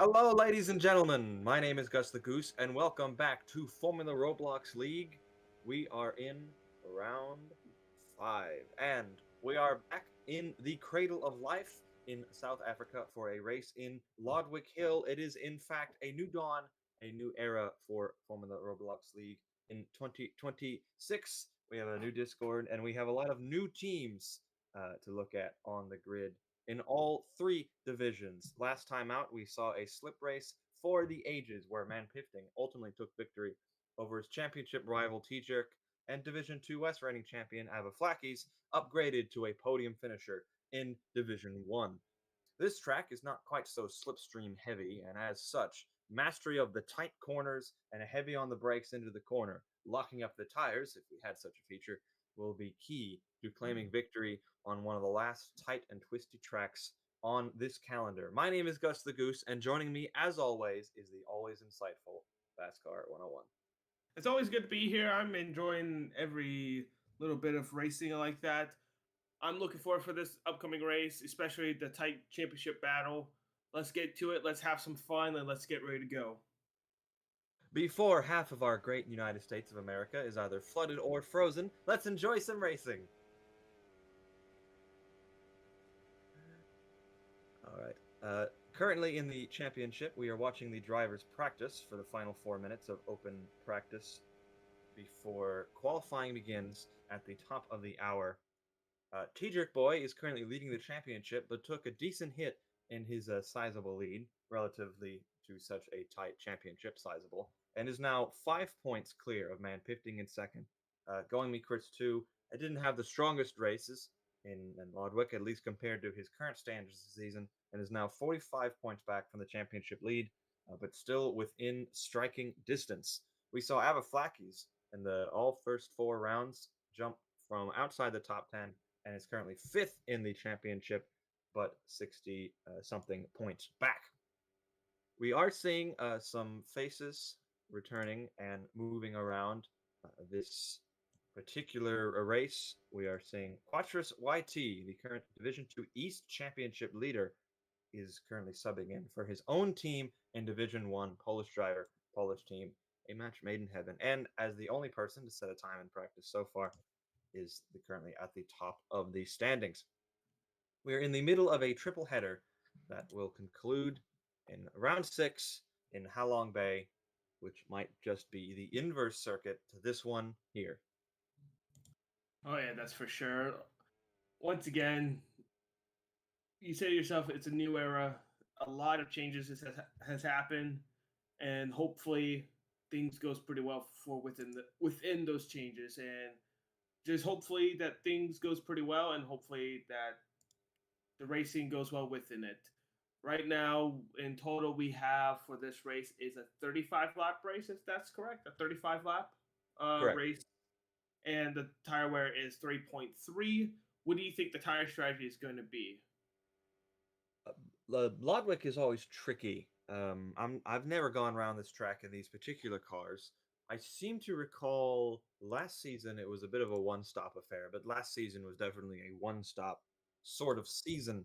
Hello, ladies and gentlemen. My name is Gus the Goose, and welcome back to Formula Roblox League. We are in round 5, and we are back in the Cradle of Life in South Africa for a race in Lodwick Hill. It is, in fact, a new dawn, a new era for Formula Roblox League in 2026. We have a new Discord, and we have a lot of new teams to look at on the grid in all three divisions. Last time out, we saw a slip race for the ages where Man Pifting ultimately took victory over his championship rival T-Jerk, and Division 2 West reigning champion Ava Flackies upgraded to a podium finisher in Division 1. This track is not quite so slipstream heavy, and as such, mastery of the tight corners and heavy on the brakes into the corner, locking up the tires, if we had such a feature, will be key to claiming victory on one of the last tight and twisty tracks on this calendar. My name is Gus the Goose, and joining me, as always, is the always insightful Fastcar 101. It's always good to be here. I'm enjoying every little bit of racing like that. I'm looking forward for this upcoming race, especially the tight championship battle. Let's get to it. Let's have some fun and let's get ready to go. Before half of our great United States of America is either flooded or frozen, let's enjoy some racing. All right. Currently in the championship, we are watching the drivers practice for the final 4 minutes of open practice before qualifying begins at the top of the hour. T-Jerk Boy is currently leading the championship, but took a decent hit in his sizable lead, relatively to such a tight championship, sizable, and is now 5 points clear of Man Pifting in second. Going Me Chris 2, I didn't have the strongest races in Lodwick, at least compared to his current standards this season, and is now 45 points back from the championship lead, but still within striking distance. We saw Abaflakis in the all first 4 rounds jump from outside the top 10 and is currently fifth in the championship, but 60 something points back. We are seeing some faces returning and moving around this particular race. We are seeing Quattrus YT, the current Division 2 East Championship leader, is currently subbing in for his own team in Division 1, Polish driver, Polish team, a match made in heaven. And as the only person to set a time in practice so far, is currently at the top of the standings. We're in the middle of a triple header that will conclude in round 6 in Halong Bay, which might just be the inverse circuit to this one here. Oh, yeah, that's for sure. Once again, you say to yourself, it's a new era. A lot of changes has happened, and hopefully things goes pretty well for within those changes, and just hopefully that things goes pretty well, and hopefully that the racing goes well within it. Right now, in total, we have for this race is a 35 lap race, if that's correct, a 35 lap Correct. race, and the tire wear is 3.3. What do you think the tire strategy is going to be? Lodwick is always tricky. I've never gone around this track in these particular cars. I seem to recall last season it was a bit of a one-stop affair, but last season was definitely a one-stop sort of season.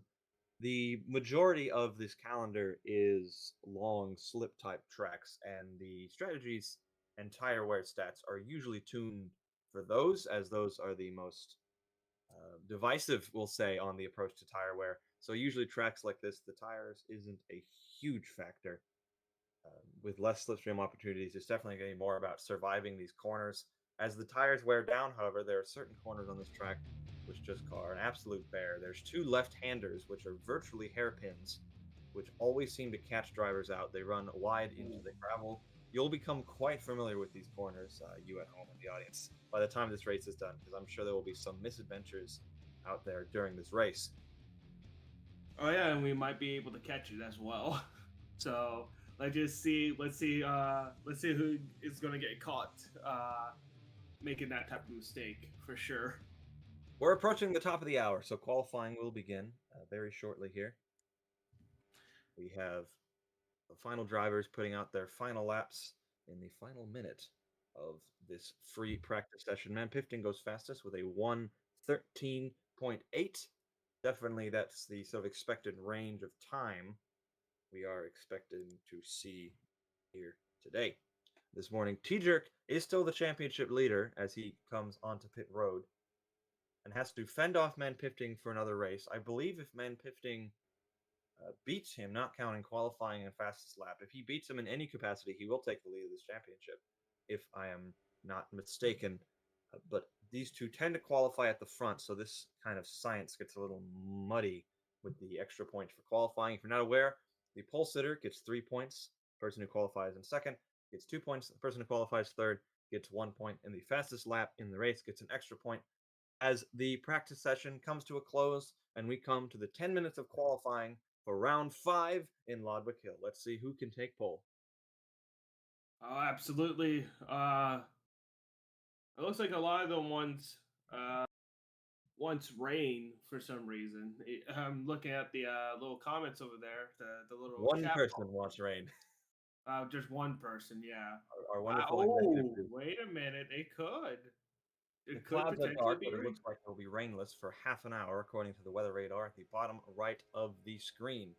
The majority of this calendar is long slip type tracks, and the strategies and tire wear stats are usually tuned for those, as those are the most divisive, we'll say, on the approach to tire wear. So usually tracks like this, the tires isn't a huge factor. With less slipstream opportunities, it's definitely going to be more about surviving these corners. As the tires wear down, however, there are certain corners on this track which just are an absolute bear. There's two left-handers, which are virtually hairpins, which always seem to catch drivers out. They run wide into the gravel. You'll become quite familiar with these corners, you at home in the audience, by the time this race is done, because I'm sure there will be some misadventures out there during this race. Oh yeah, and we might be able to catch it as well. So let's see who is going to get caught making that type of mistake for sure. We're approaching the top of the hour, so qualifying will begin very shortly here. We have the final drivers putting out their final laps in the final minute of this free practice session. Man Pifting goes fastest with a 1:13.8. Definitely that's the sort of expected range of time we are expecting to see here today. This morning, T Jerk is still the championship leader as he comes onto pit road and has to fend off Manpifting for another race. I believe if Manpifting beats him, not counting qualifying and fastest lap, if he beats him in any capacity, he will take the lead of this championship, if I am not mistaken. But these two tend to qualify at the front, so this kind of science gets a little muddy with the extra point for qualifying. If you're not aware, the pole sitter gets 3 points. The person who qualifies in second gets 2 points. The person who qualifies third gets 1 point. And the fastest lap in the race gets an extra point. As the practice session comes to a close and we come to the 10 minutes of qualifying for round 5 in Lodwick Hill. Let's see who can take pole. Oh, absolutely. It looks like a lot of them wants rain for some reason. I'm looking at the little comments over there, the little One chat. person wants rain. Just one person, yeah. Our wonderful executive. Oh, wait a minute. It could. The It could clouds are potentially dark, be but it rain. looks like it will be rainless for half an hour, according to the weather radar at the bottom right of the screen.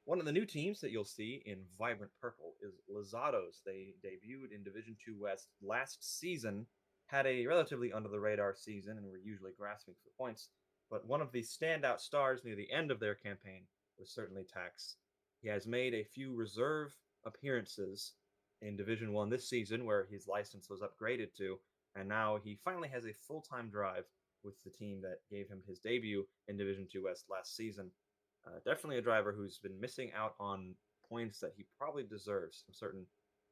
One of the new teams that you'll see in vibrant purple is Lizados. They debuted in Division 2 West last season, had a relatively under the radar season, and were usually grasping for points. But one of the standout stars near the end of their campaign was certainly Tax. He has made a few reserve appearances in Division 1 this season, where his license was upgraded to, and now he finally has a full time drive with the team that gave him his debut in Division 2 West last season. Definitely a driver who's been missing out on points that he probably deserves. Some certain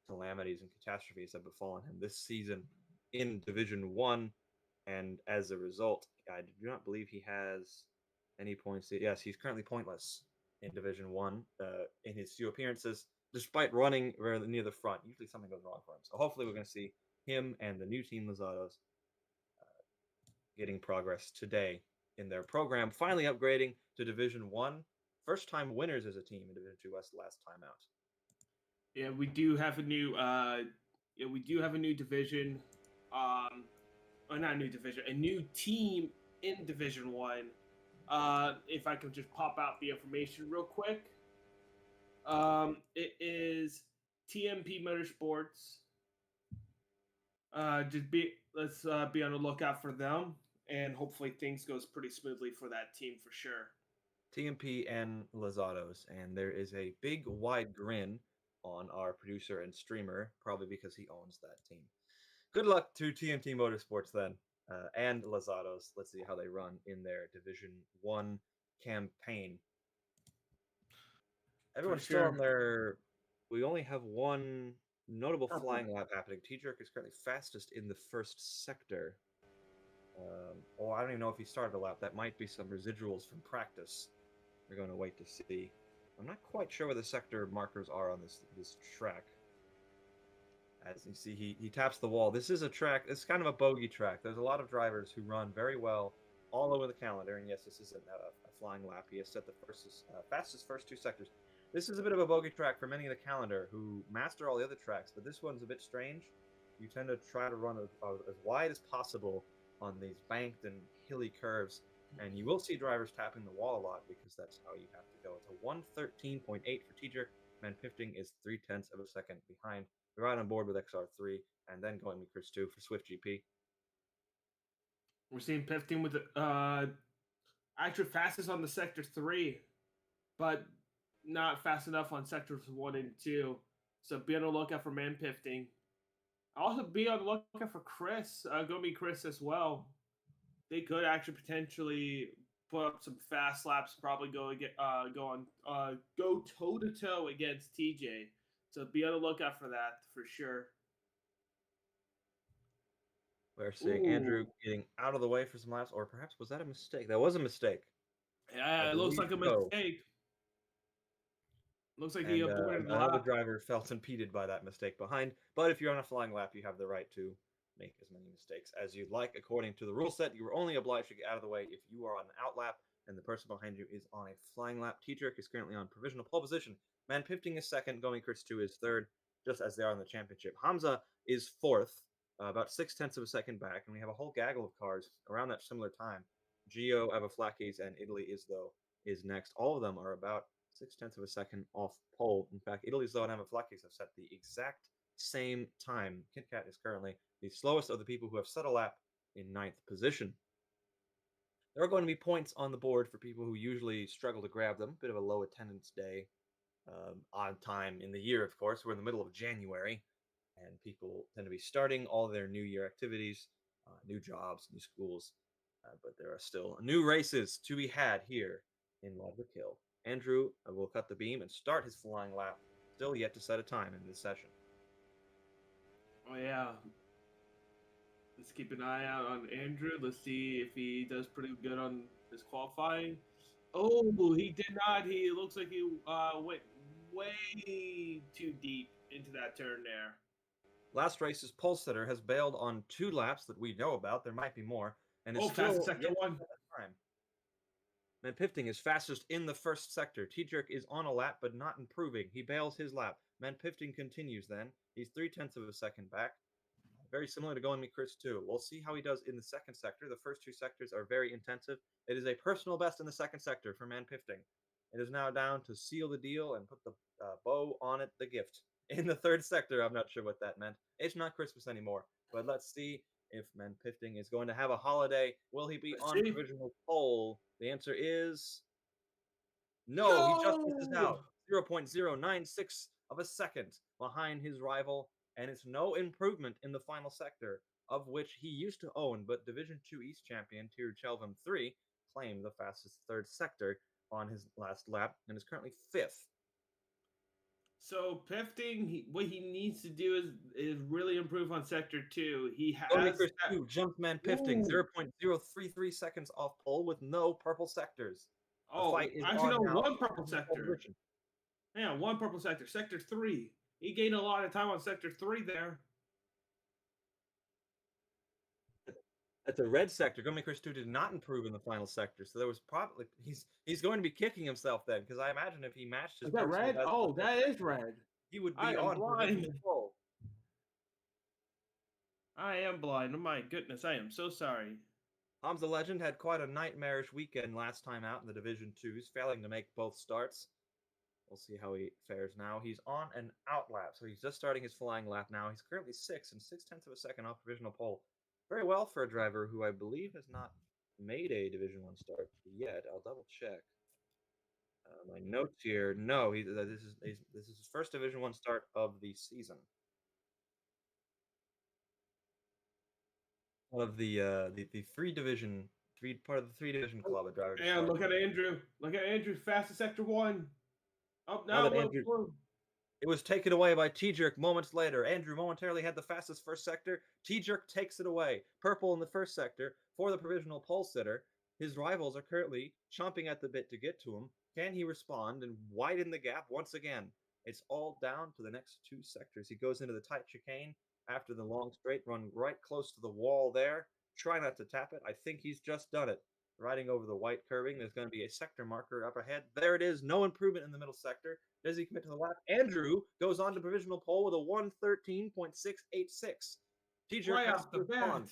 calamities and catastrophes have befallen him this season in Division One, and as a result, I do not believe he has any points. Yes, he's currently pointless in Division One in his few appearances, despite running very near the front. Usually, something goes wrong for him. So hopefully, we're going to see him and the new team Lizados getting progress today in their program, finally upgrading to Division One. First time winners as a team in Division Two West last time out. Yeah, we do have a new division. Or not a new division, a new team in Division One. If I can just pop out the information real quick. It is TMP Motorsports. Let's be on the lookout for them, and hopefully things goes pretty smoothly for that team for sure. TMP and Lizados, and there is a big wide grin on our producer and streamer, probably because he owns that team. Good luck to TMT Motorsports then, and Lizados. Let's see how they run in their Division One campaign. Everyone's still on their. We only have one notable flying lap happening. T-Jerk is currently fastest in the first sector. I don't even know if he started a lap. That might be some residuals from practice. We're going to wait to see. I'm not quite sure where the sector markers are on this track. As you see, he taps the wall. This is a track. It's kind of a bogey track. There's a lot of drivers who run very well all over the calendar. And yes, this isn't a flying lap. He has set the fastest first two sectors. This is a bit of a bogey track for many of the calendar who master all the other tracks, but this one's a bit strange. You tend to try to run as wide as possible on these banked and hilly curves, and you will see drivers tapping the wall a lot because that's how you have to go. It's a 113.8 for T-Jerk. Manpifting is 0.3 of a second behind. We're right on board with XR3, and then going with Chris 2 for Swift GP. We're seeing Pifting with actually fastest on the sector 3, but not fast enough on sectors 1 and 2. So be on the lookout for Manpifting. Also be on the lookout for Chris. Gonna be Chris as well. They could actually potentially put up some fast laps. Probably go toe to toe against TJ. So be on the lookout for that for sure. We're seeing Andrew getting out of the way for some laps, or perhaps was that a mistake? That was a mistake. Yeah, it looks like a mistake. Looks like he avoided another driver felt impeded by that mistake behind. But if you're on a flying lap, you have the right to make as many mistakes as you'd like. According to the rule set, you are only obliged to get out of the way if you are on an out lap and the person behind you is on a flying lap. T-Jerk is currently on provisional pole position. Manpifting is second. Going Chris 2 is third, just as they are in the championship. Hamza is fourth, about 0.6 of a second back, and we have a whole gaggle of cars around that similar time. Gio, Avaflakis, and Italy is next. All of them are about 6/10 of a second off pole. In fact, Italy's Zoe and Emma Fleckis have set the exact same time. Kit Kat is currently the slowest of the people who have set a lap in ninth position. There are going to be points on the board for people who usually struggle to grab them. Bit of a low attendance day, odd time in the year, of course. We're in the middle of January, and people tend to be starting all their New Year activities, new jobs, new schools. But there are still new races to be had here in Ludwig Hill. Andrew will cut the beam and start his flying lap, still yet to set a time in this session. Oh, yeah. Let's keep an eye out on Andrew. Let's see if he does pretty good on his qualifying. Oh, he did not. He looks like he went way too deep into that turn there. Last race's pole sitter has bailed on 2 laps that we know about. There might be more. And is fast still sector yet to 1. set a time. Van Pifting is fastest in the first sector. T-Jerk is on a lap, but not improving. He bails his lap. Van Pifting continues then. He's 0.3 of a second back. Very similar to Going Me Chris 2. We'll see how he does in the second sector. The first 2 sectors are very intensive. It is a personal best in the second sector for Van Pifting. It is now down to seal the deal and put the bow on it, the gift. In the third sector, I'm not sure what that meant. It's not Christmas anymore. But let's see if Van Pifting is going to have a holiday. Will he be on provisional pole? The answer is no. He just misses out. 0.096 of a second behind his rival, and it's no improvement in the final sector, of which he used to own, but Division 2 East champion Tier Chelvam 3 claimed the fastest third sector on his last lap and is currently 5th. So Pifting, what he needs to do is really improve on sector 2. He has Chris 2 jumped Man Pifting 0.033 seconds off pole with no purple sectors. Oh, the fight is actually, on no, now. one purple sector. Yeah, one purple sector. Sector 3. He gained a lot of time on sector 3 there. That's a red sector. Gummy Chris 2 did not improve in the final sector, so there was probably he's going to be kicking himself then, because I imagine if he matched his. Is that red? Oh, that is red. He would be on provisional pole. I am blind. Oh my goodness, I am so sorry. Hamza Legend had quite a nightmarish weekend last time out in the Division 2s, failing to make both starts. We'll see how he fares now. He's on an out lap, so he's just starting his flying lap now. He's currently 6 and 0.6 of a second off provisional pole. Very well for a driver who I believe has not made a Division 1 start yet. I'll double check. My notes here. No, this is his first Division 1 start of the season. Of the part of the 3 division club at driver. Yeah, look at Andrew. Look at Andrew, fastest sector 1. Up now, it was taken away by T-Jerk moments later. Andrew momentarily had the fastest first sector. T-Jerk takes it away. Purple in the first sector for the provisional pole sitter. His rivals are currently chomping at the bit to get to him. Can he respond and widen the gap once again? It's all down to the next 2 sectors. He goes into the tight chicane after the long straight, run right close to the wall there. Try not to tap it. I think he's just done it. Riding over the white curving, there's going to be a sector marker up ahead. There it is. No improvement in the middle sector. Does he commit to the lap? Andrew goes on to provisional pole with a 1:13.686. T-Jerk right has off the bat.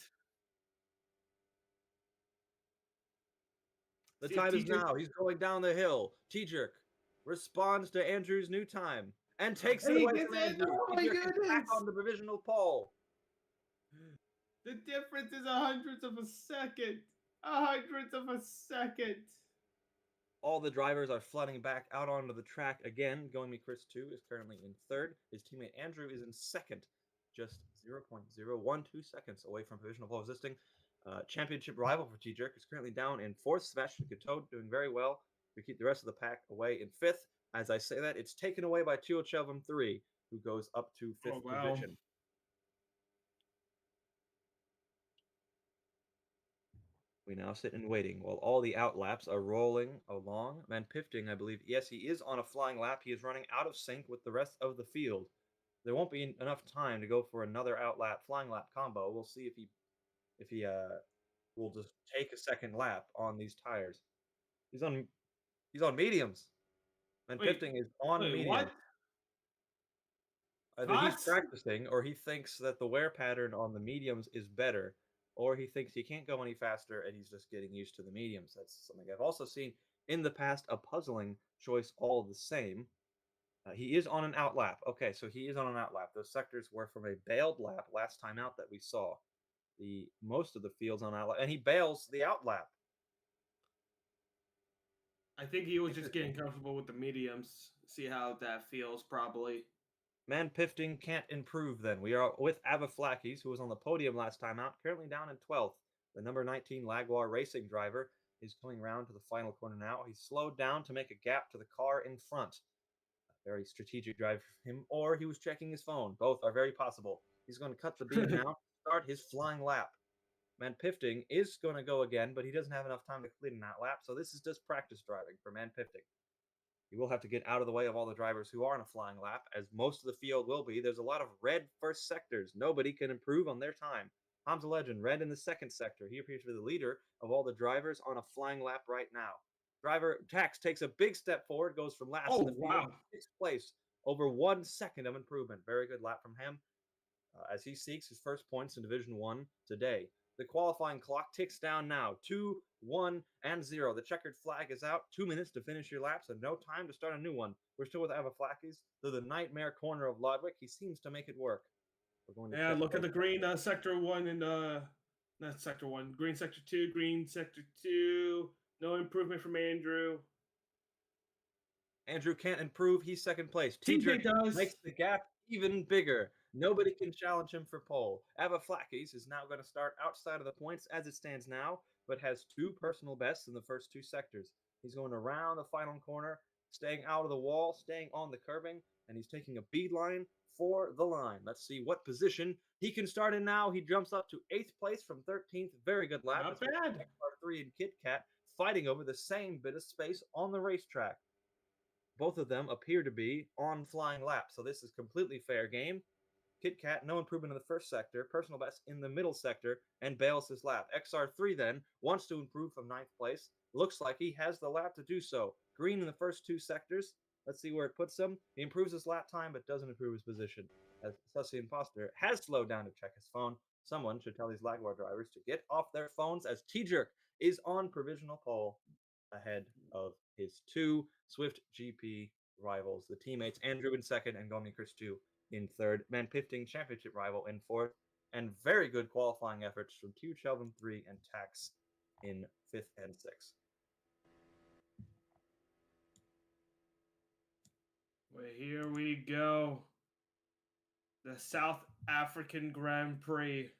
The time is now. He's going down the hill. T-Jerk responds to Andrew's new time and takes it away from Andrew. T-Jerk is back on the provisional pole. The difference is 100th of a second. 100th of a second. All the drivers are flooding back out onto the track again. Going Me Chris 2 is currently in 3rd. His teammate Andrew is in 2nd, just 0.012 seconds away from provisional pole existing. Championship rival for T-Jerk is currently down in 4th. Sebastian Coteau doing very well. We keep the rest of the pack away in 5th. As I say that, it's taken away by Tio Chelvam 3, who goes up to 5th position. We now sit in waiting while all the out laps are rolling along. Van Pifting, I believe, yes, he is on a flying lap. He is running out of sync with the rest of the field. There won't be enough time to go for another out lap, flying lap combo. We'll see if he will just take a second lap on these tires. He's on mediums. Van Pifting is on mediums. Either he's practicing, or he thinks that the wear pattern on the mediums is better, or he thinks he can't go any faster and he's just getting used to the mediums. That's something I've also seen In the past, a puzzling choice all the same. He is on an out lap. Okay, so he is on an out lap. Those sectors were from a bailed lap last time out that we saw. The most of the fields on out lap, and he bails the out lap. I think he was just Interesting. getting comfortable with the mediums. See how that feels, probably. Man Pifting can't improve then. We are with Avaflakis, who was on the podium last time out, currently down in 12th. The number 19 Lagwar racing driver is coming round to the final corner now. He's slowed down to make a gap to the car in front. A very strategic drive for him, or he was checking his phone. Both are very possible. He's going to cut the beam now, start his flying lap. Man Pifting is going to go again, but he doesn't have enough time to complete an out lap, so this is just practice driving for Man Pifting. You will have to get out of the way of all the drivers who are in a flying lap, as most of the field will be. There's a lot of red first sectors. Nobody can improve on their time. Hamza Legend, red in the second sector. He appears to be the leader of all the drivers on a flying lap right now. Driver Tax takes a big step forward, goes from last in Oh, the field wow. to sixth place. Over 1 second of improvement. Very good lap from him as he seeks his first points in Division 1 today. The qualifying clock ticks down now. 2, 1, and 0. The checkered flag is out. 2 minutes to finish your laps and no time to start a new one. We're still with Avaflakis. Through the nightmare corner of Lodwick, he seems to make it work. We're going to Yeah, check look at those. the green sector 1 and not sector 1. Green sector 2, green sector 2. No improvement from Andrew. Andrew can't improve. He's second place. TJ does. makes the gap even bigger. Nobody can challenge him for pole. Avaflakis is now going to start outside of the points as it stands now, but has 2 personal bests in the first 2 sectors. He's going around the final corner, staying out of the wall, staying on the curbing, and he's taking a beeline for the line. Let's see what position he can start in now. He jumps up to 8th place from 13th. Very good lap. Not bad. XR3 and Kit Kat fighting over the same bit of space on the racetrack. Both of them appear to be on flying laps, so this is completely fair game. Kit Kat, no improvement in the first sector, personal best in the middle sector, and bails his lap. XR3 then wants to improve from 9th place. Looks like he has the lap to do so. Green in the first 2 sectors. Let's see where it puts him. He improves his lap time, but doesn't improve his position. As Sussy Imposter has slowed down to check his phone. Someone should tell these Lagwar drivers to get off their phones as T-Jerk is on provisional pole ahead of his 2 Swift GP rivals, the teammates Andrew in second and Gomi Chris 2 in third. Man Pifting championship rival in fourth, and very good qualifying efforts from Q Chelvin 3 and Tax in fifth and sixth. Well, here we go. The South African Grand Prix.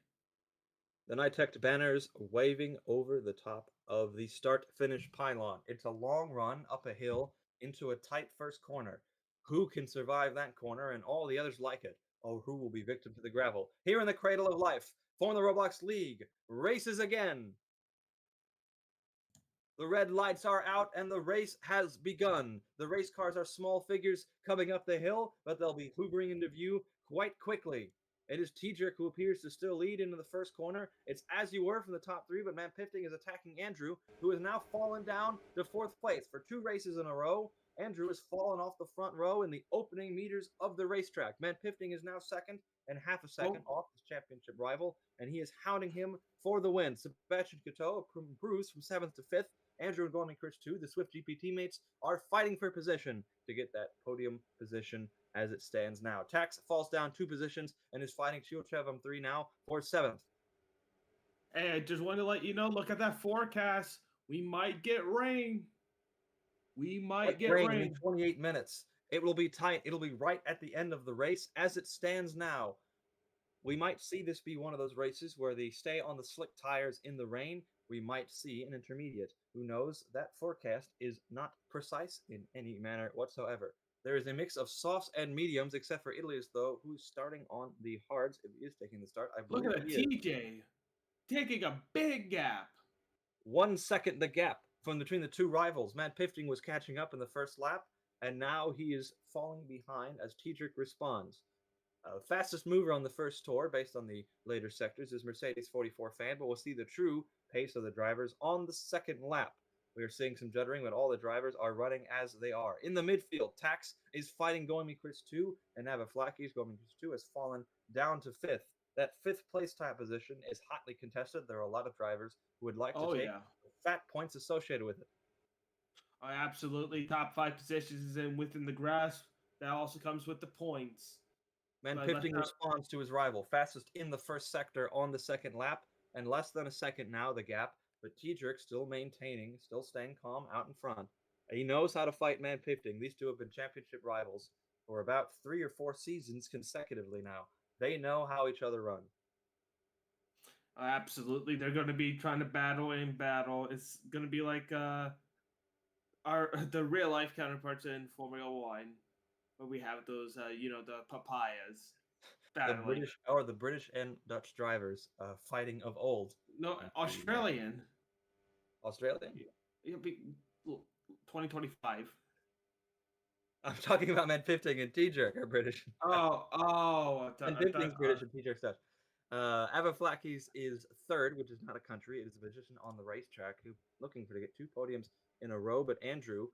The Nitect banners waving over the top of the start-finish pylon. It's a long run up a hill into a tight first corner. Who can survive that corner and all the others like it? Or who will be victim to the gravel? Here in the cradle of life, form the Roblox League, races again. The red lights are out and the race has begun. The race cars are small figures coming up the hill, but they'll be hoovering into view quite quickly. It is T-Jerk who appears to still lead into the first corner. It's As You Were from the top 3, but Man Pifting is attacking Andrew, who has now fallen down to 4th place. For 2 races in a row, Andrew has fallen off the front row in the opening meters of the racetrack. Man Pifting is now second and half a second off his championship rival, and he is hounding him for the win. Sebastian Coteau improves from 7th to 5th. Andrew and Gorman Chris 2, the Swift GP teammates, are fighting for position to get that podium position as it stands now. Tax falls down 2 positions and is fighting Chilchev 3 now for 7th. Hey, I just wanted to let you know, look at that forecast. We might get rain. We might get rain. In 28 minutes. It will be tight. It'll be right at the end of the race as it stands now. We might see this be one of those races where they stay on the slick tires in the rain. We might see an intermediate. Who knows? That forecast is not precise in any manner whatsoever. There is a mix of softs and mediums, except for Ilias, though, who's starting on the hards. If he is taking the start, I believe Look at that TJ taking a big gap. 1 second the gap from between the 2 rivals. Matt Pifting was catching up in the first lap, and now he is falling behind as T-Jerk responds. Fastest mover on the first tour, based on the later sectors, is Mercedes 44 Fan, but we'll see the true pace of the drivers on the second lap. We are seeing some juddering, but all the drivers are running as they are. In the midfield, Tax is fighting Goemi Chris 2, and Avaflakis, Goemi Chris 2, has fallen down to 5th. That 5th place type position is hotly contested. There are a lot of drivers who would like to take the fat points associated with it. Absolutely. Top 5 positions is in within the grasp. That also comes with the points. Man But let's Pifting not. responds to his rival, fastest in the first sector on the second lap, and less than a second now the gap, but Tedrick still maintaining, still staying calm out in front. He knows how to fight Man Pifting. These two have been championship rivals for about 3 or 4 seasons consecutively now. They know how each other run. Absolutely. They're going to be trying to battle in battle. It's going to be like our the real life counterparts in Formula One, where we have those, the papayas The battling. British and Dutch drivers fighting of old. No, Australian. Australian? It'll be 2025. I'm talking about Man Pifting and Tedrick are British. I And Pifting's British and Tedrick's Dutch. Avaflakis is third, which is not a country. It is a position on the racetrack. Who looking for to get 2 podiums in a row, but Andrew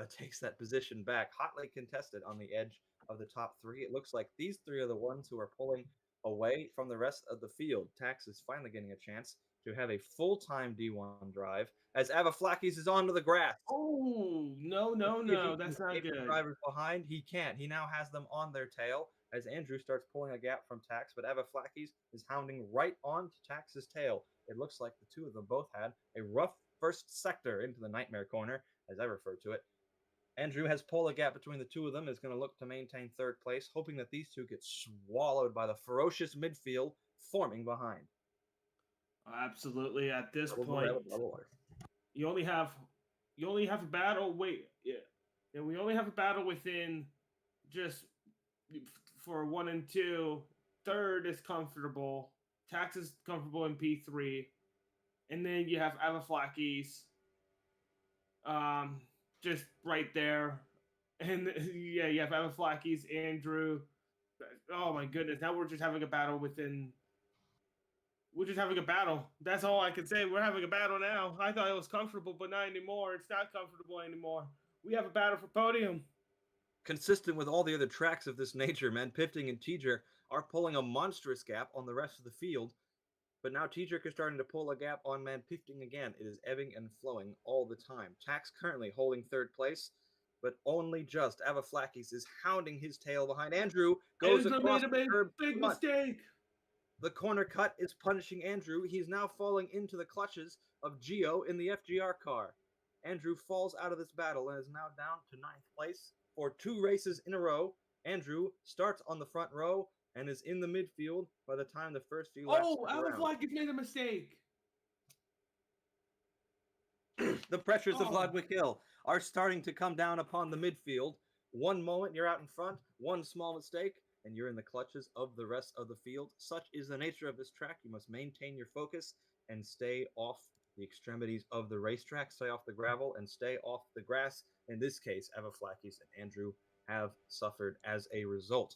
takes that position back, hotly contested on the edge of the top 3. It looks like these 3 are the ones who are pulling away from the rest of the field. Tax is finally getting a chance to have a full-time D1 drive as Avaflakis is onto the grass. Oh, no, that's not good. Drivers behind, he can't. He now has them on their tail as Andrew starts pulling a gap from Tax, but Avaflakis is hounding right on to Tax's tail. It looks like the two of them both had a rough first sector into the nightmare corner, as I refer to it. Andrew has pulled a gap between the two of them, is going to look to maintain third place, hoping that these two get swallowed by the ferocious midfield forming behind. Absolutely. At this point, you only have a battle. Yeah, we only have a battle within just for 1 and 2. Third is comfortable. Tax is comfortable in P3, and then you have Avaflakis, just right there, and yeah, you have Avaflakis, Andrew. Oh my goodness! Now we're just having a battle within. We're just having a battle. That's all I can say. We're having a battle now. I thought it was comfortable, but not anymore. It's not comfortable anymore. We have a battle for podium. Consistent with all the other tracks of this nature, man, Pifting and Tedrick are pulling a monstrous gap on the rest of the field. But now Tedrick is starting to pull a gap on Man Pifting again. It is ebbing and flowing all the time. Tax currently holding third place, but only just. Avaflakis is hounding his tail behind. Andrew goes across the curb. Big mistake. The corner cut is punishing Andrew. He's now falling into the clutches of Gio in the FGR car. Andrew falls out of this battle and is now down to 9th place for 2 races in a row. Andrew starts on the front row and is in the midfield by the time the first few laps. Oh, Avaflakis made a mistake. The pressures of Ludwig Hill are starting to come down upon the midfield. One moment you're out in front, one small mistake, and you're in the clutches of the rest of the field. Such is the nature of this track. You must maintain your focus and stay off the extremities of the racetrack, stay off the gravel, and stay off the grass. In this case, Avaflakis and Andrew have suffered as a result.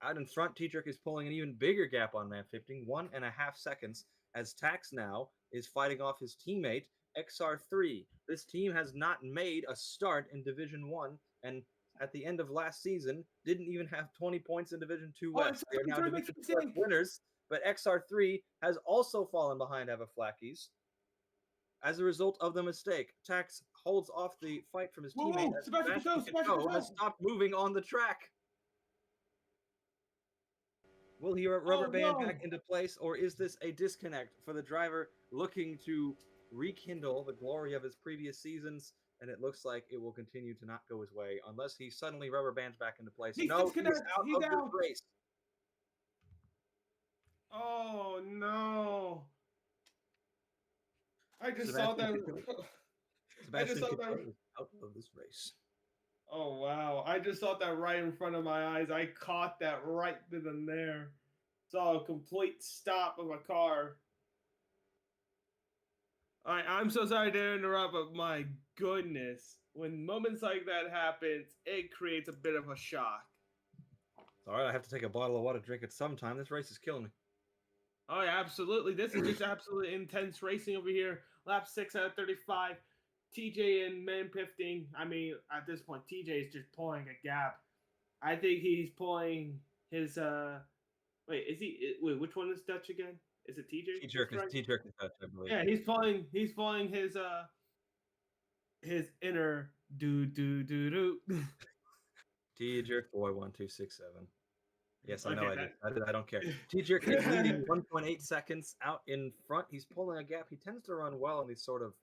Out in front, Tedrick is pulling an even bigger gap on Man Pifting, 1.5 seconds, as Tax now is fighting off his teammate, XR3. This team has not made a start in Division 1, and at the end of last season, didn't even have 20 points in Division 2 West. They are now Division 4 winners, but XR3 has also fallen behind Avaflakis as a result of the mistake. Tax holds off the fight from his teammate. Sebastian has stopped moving on the track. Will he rubber band back into place, or is this a disconnect for the driver looking to rekindle the glory of his previous seasons? And it looks like it will continue to not go his way unless he suddenly rubber bands back into place. He's out of this race. Oh no! I just saw that. Sebastian is out of this race. Oh wow! I just saw that right in front of my eyes. I caught that right then and there. Saw a complete stop of a car. I'm so sorry to interrupt, but my goodness, when moments like that happens, it creates a bit of a shock. All right, I have to take a bottle of water to drink at some time. This race is killing me. Oh yeah, absolutely. This is just absolutely intense racing over here. Lap 6 out of 35. TJ and Man Pifting. I mean, at this point, TJ is just pulling a gap. I think he's pulling his Wait, which one is Dutch again? Is it TJ? T-Jerk is Dutch, I believe. Yeah, he's pulling his his inner do do do do. T-Jerk boy 1267. Yes, I know Okay, I did. I don't care. T-Jerk is that. leading 1.8 seconds out in front. He's pulling a gap. He tends to run well on these sort of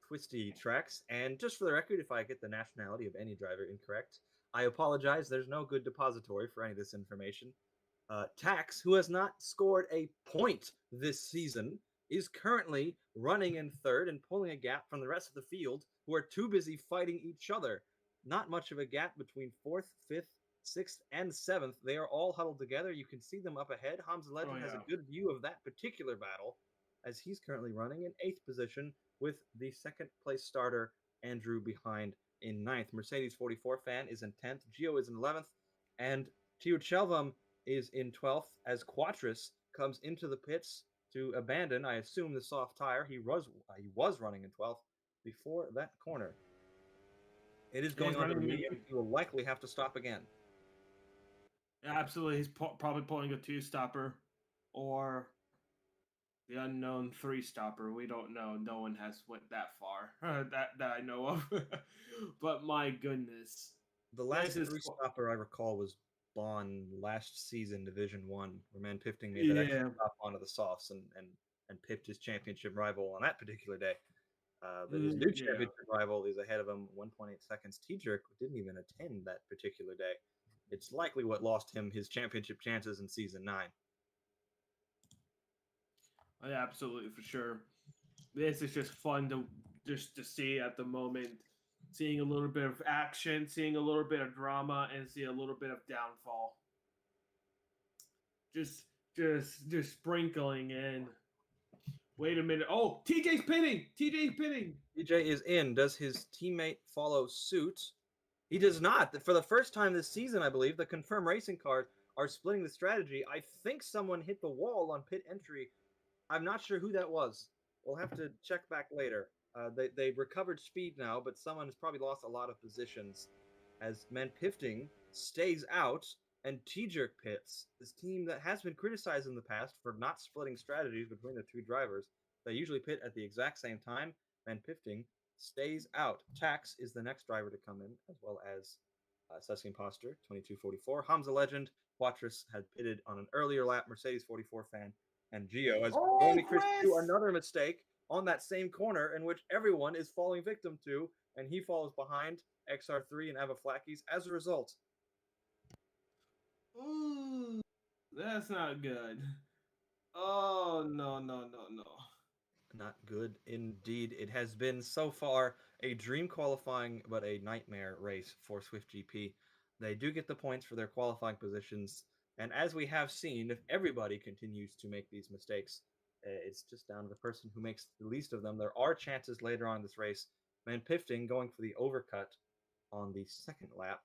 twisty tracks. And just for the record, if I get the nationality of any driver incorrect, I apologize. There's no good depository for any of this information. Tax, who has not scored a point this season, is currently running in third and pulling a gap from the rest of the field, who are too busy fighting each other. Not much of a gap between fourth, fifth, sixth, and seventh. They are all huddled together. You can see them up ahead. Hamza Oh Legend has yeah. a good view of that particular battle, as he's currently running in eighth position with the second place starter Andrew behind in ninth. Mercedes 44 fan is in 10th. Gio is in 11th. And Tio Chelvam is in 12th as Quattris comes into the pits to abandon, I assume, the soft tire. He was running in 12th before that corner. It is going He's on to the running the medium. medium. He will likely have to stop again. Absolutely, he's probably pulling a two stopper, or the unknown three stopper. We don't know. No one has went that far that I know of. But my goodness, The this last is three stopper I recall was Bonn last season, Division One, where Man Pifting made that extra yeah. stop onto the softs and pipped his championship rival on that particular day. But his new Yeah. championship rival is ahead of him 1.8 seconds. T-Jerk didn't even attend that particular day. It's likely what lost him his championship chances in season 9. Yeah, absolutely for sure. This is just fun to see at the moment. Seeing a little bit of action, seeing a little bit of drama, and see a little bit of downfall. Just just sprinkling in. Wait a minute. Oh, TJ's pinning. TJ's pinning. TJ is in. Does his teammate follow suit? He does not. For the first time this season, I believe, the Confirm Racing cars are splitting the strategy. I think someone hit the wall on pit entry. I'm not sure who that was. We'll have to check back later. They recovered speed now, but someone has probably lost a lot of positions as Manpifting stays out and T-Jerk pits. This team that has been criticized in the past for not splitting strategies between the two drivers. They usually pit at the exact same time. Manpifting stays out. Tax is the next driver to come in, as well as Sussy Imposter, 2244. Hamza Legend, Quattris had pitted on an earlier lap. Mercedes 44 fan and Gio as Oh, only Chris Chris! do another mistake on that same corner in which everyone is falling victim to, and he falls behind XR3 and Avaflakis as a result. Ooh, that's not good. Oh no no no no. Not good indeed. It has been so far a dream qualifying, but a nightmare race for Swift GP. They do get the points for their qualifying positions, and as we have seen, if everybody continues to make these mistakes, it's just down to the person who makes the least of them. There are chances later on in this race. Van Pifting going for the overcut on the second lap.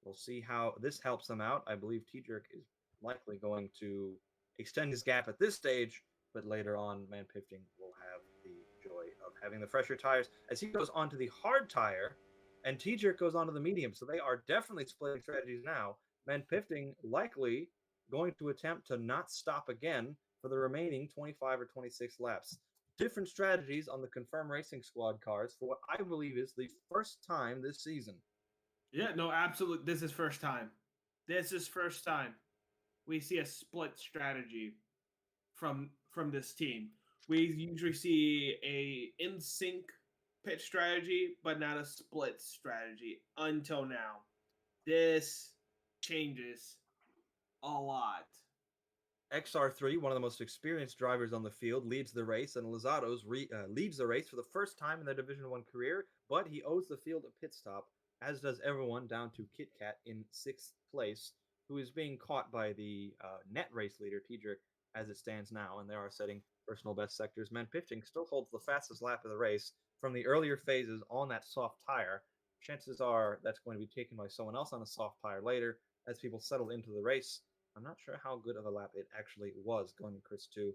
We'll see how this helps them out. I believe T-Jerk is likely going to extend his gap at this stage, but later on, Man Pifting will have the joy of having the fresher tires as he goes onto the hard tire, and T-Jerk goes onto the medium. So they are definitely splitting strategies now. Man Pifting likely going to attempt to not stop again for the remaining 25 or 26 laps. Different strategies on the Confirm Racing Squad cars for what I believe is the first time this season. Yeah, no, absolutely. This is first time. This is first time we see a split strategy from this team. We usually see a in sync pit strategy, but not a split strategy until now. This changes a lot. XR3, one of the most experienced drivers on the field, leads the race, and Lozatos leads the race for the first time in their Division 1 career, but he owes the field a pit stop, as does everyone down to Kit Kat in 6th place, who is being caught by the net race leader, T-Jerk, as it stands now, and they are setting personal best sectors. Manpifting still holds the fastest lap of the race from the earlier phases on that soft tire. Chances are that's going to be taken by someone else on a soft tire later as people settle into the race. I'm not sure how good of a lap it actually was going to Chris 2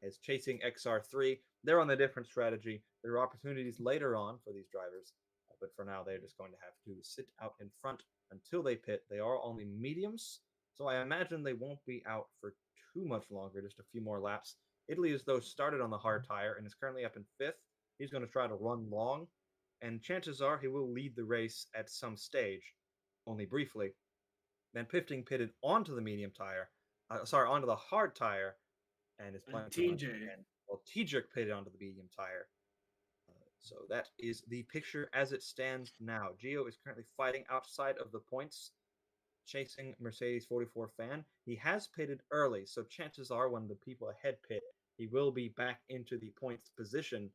as chasing XR3. They're on a different strategy. There are opportunities later on for these drivers, but for now, they're just going to have to sit out in front until they pit. They are only mediums, so I imagine they won't be out for too much longer, just a few more laps. Italy is, though, started on the hard tire and is currently up in 5th. He's going to try to run long and chances are he will lead the race at some stage, only briefly. Van Pifting pitted onto the onto the hard tire, and is And planning to run to TJ. the end. While Tejek pitted onto the medium tire. So that is the picture as it stands now. Gio is currently fighting outside of the points, chasing Mercedes 44 fan. He has pitted early, so chances are when the people ahead pit, he will be back into the points position.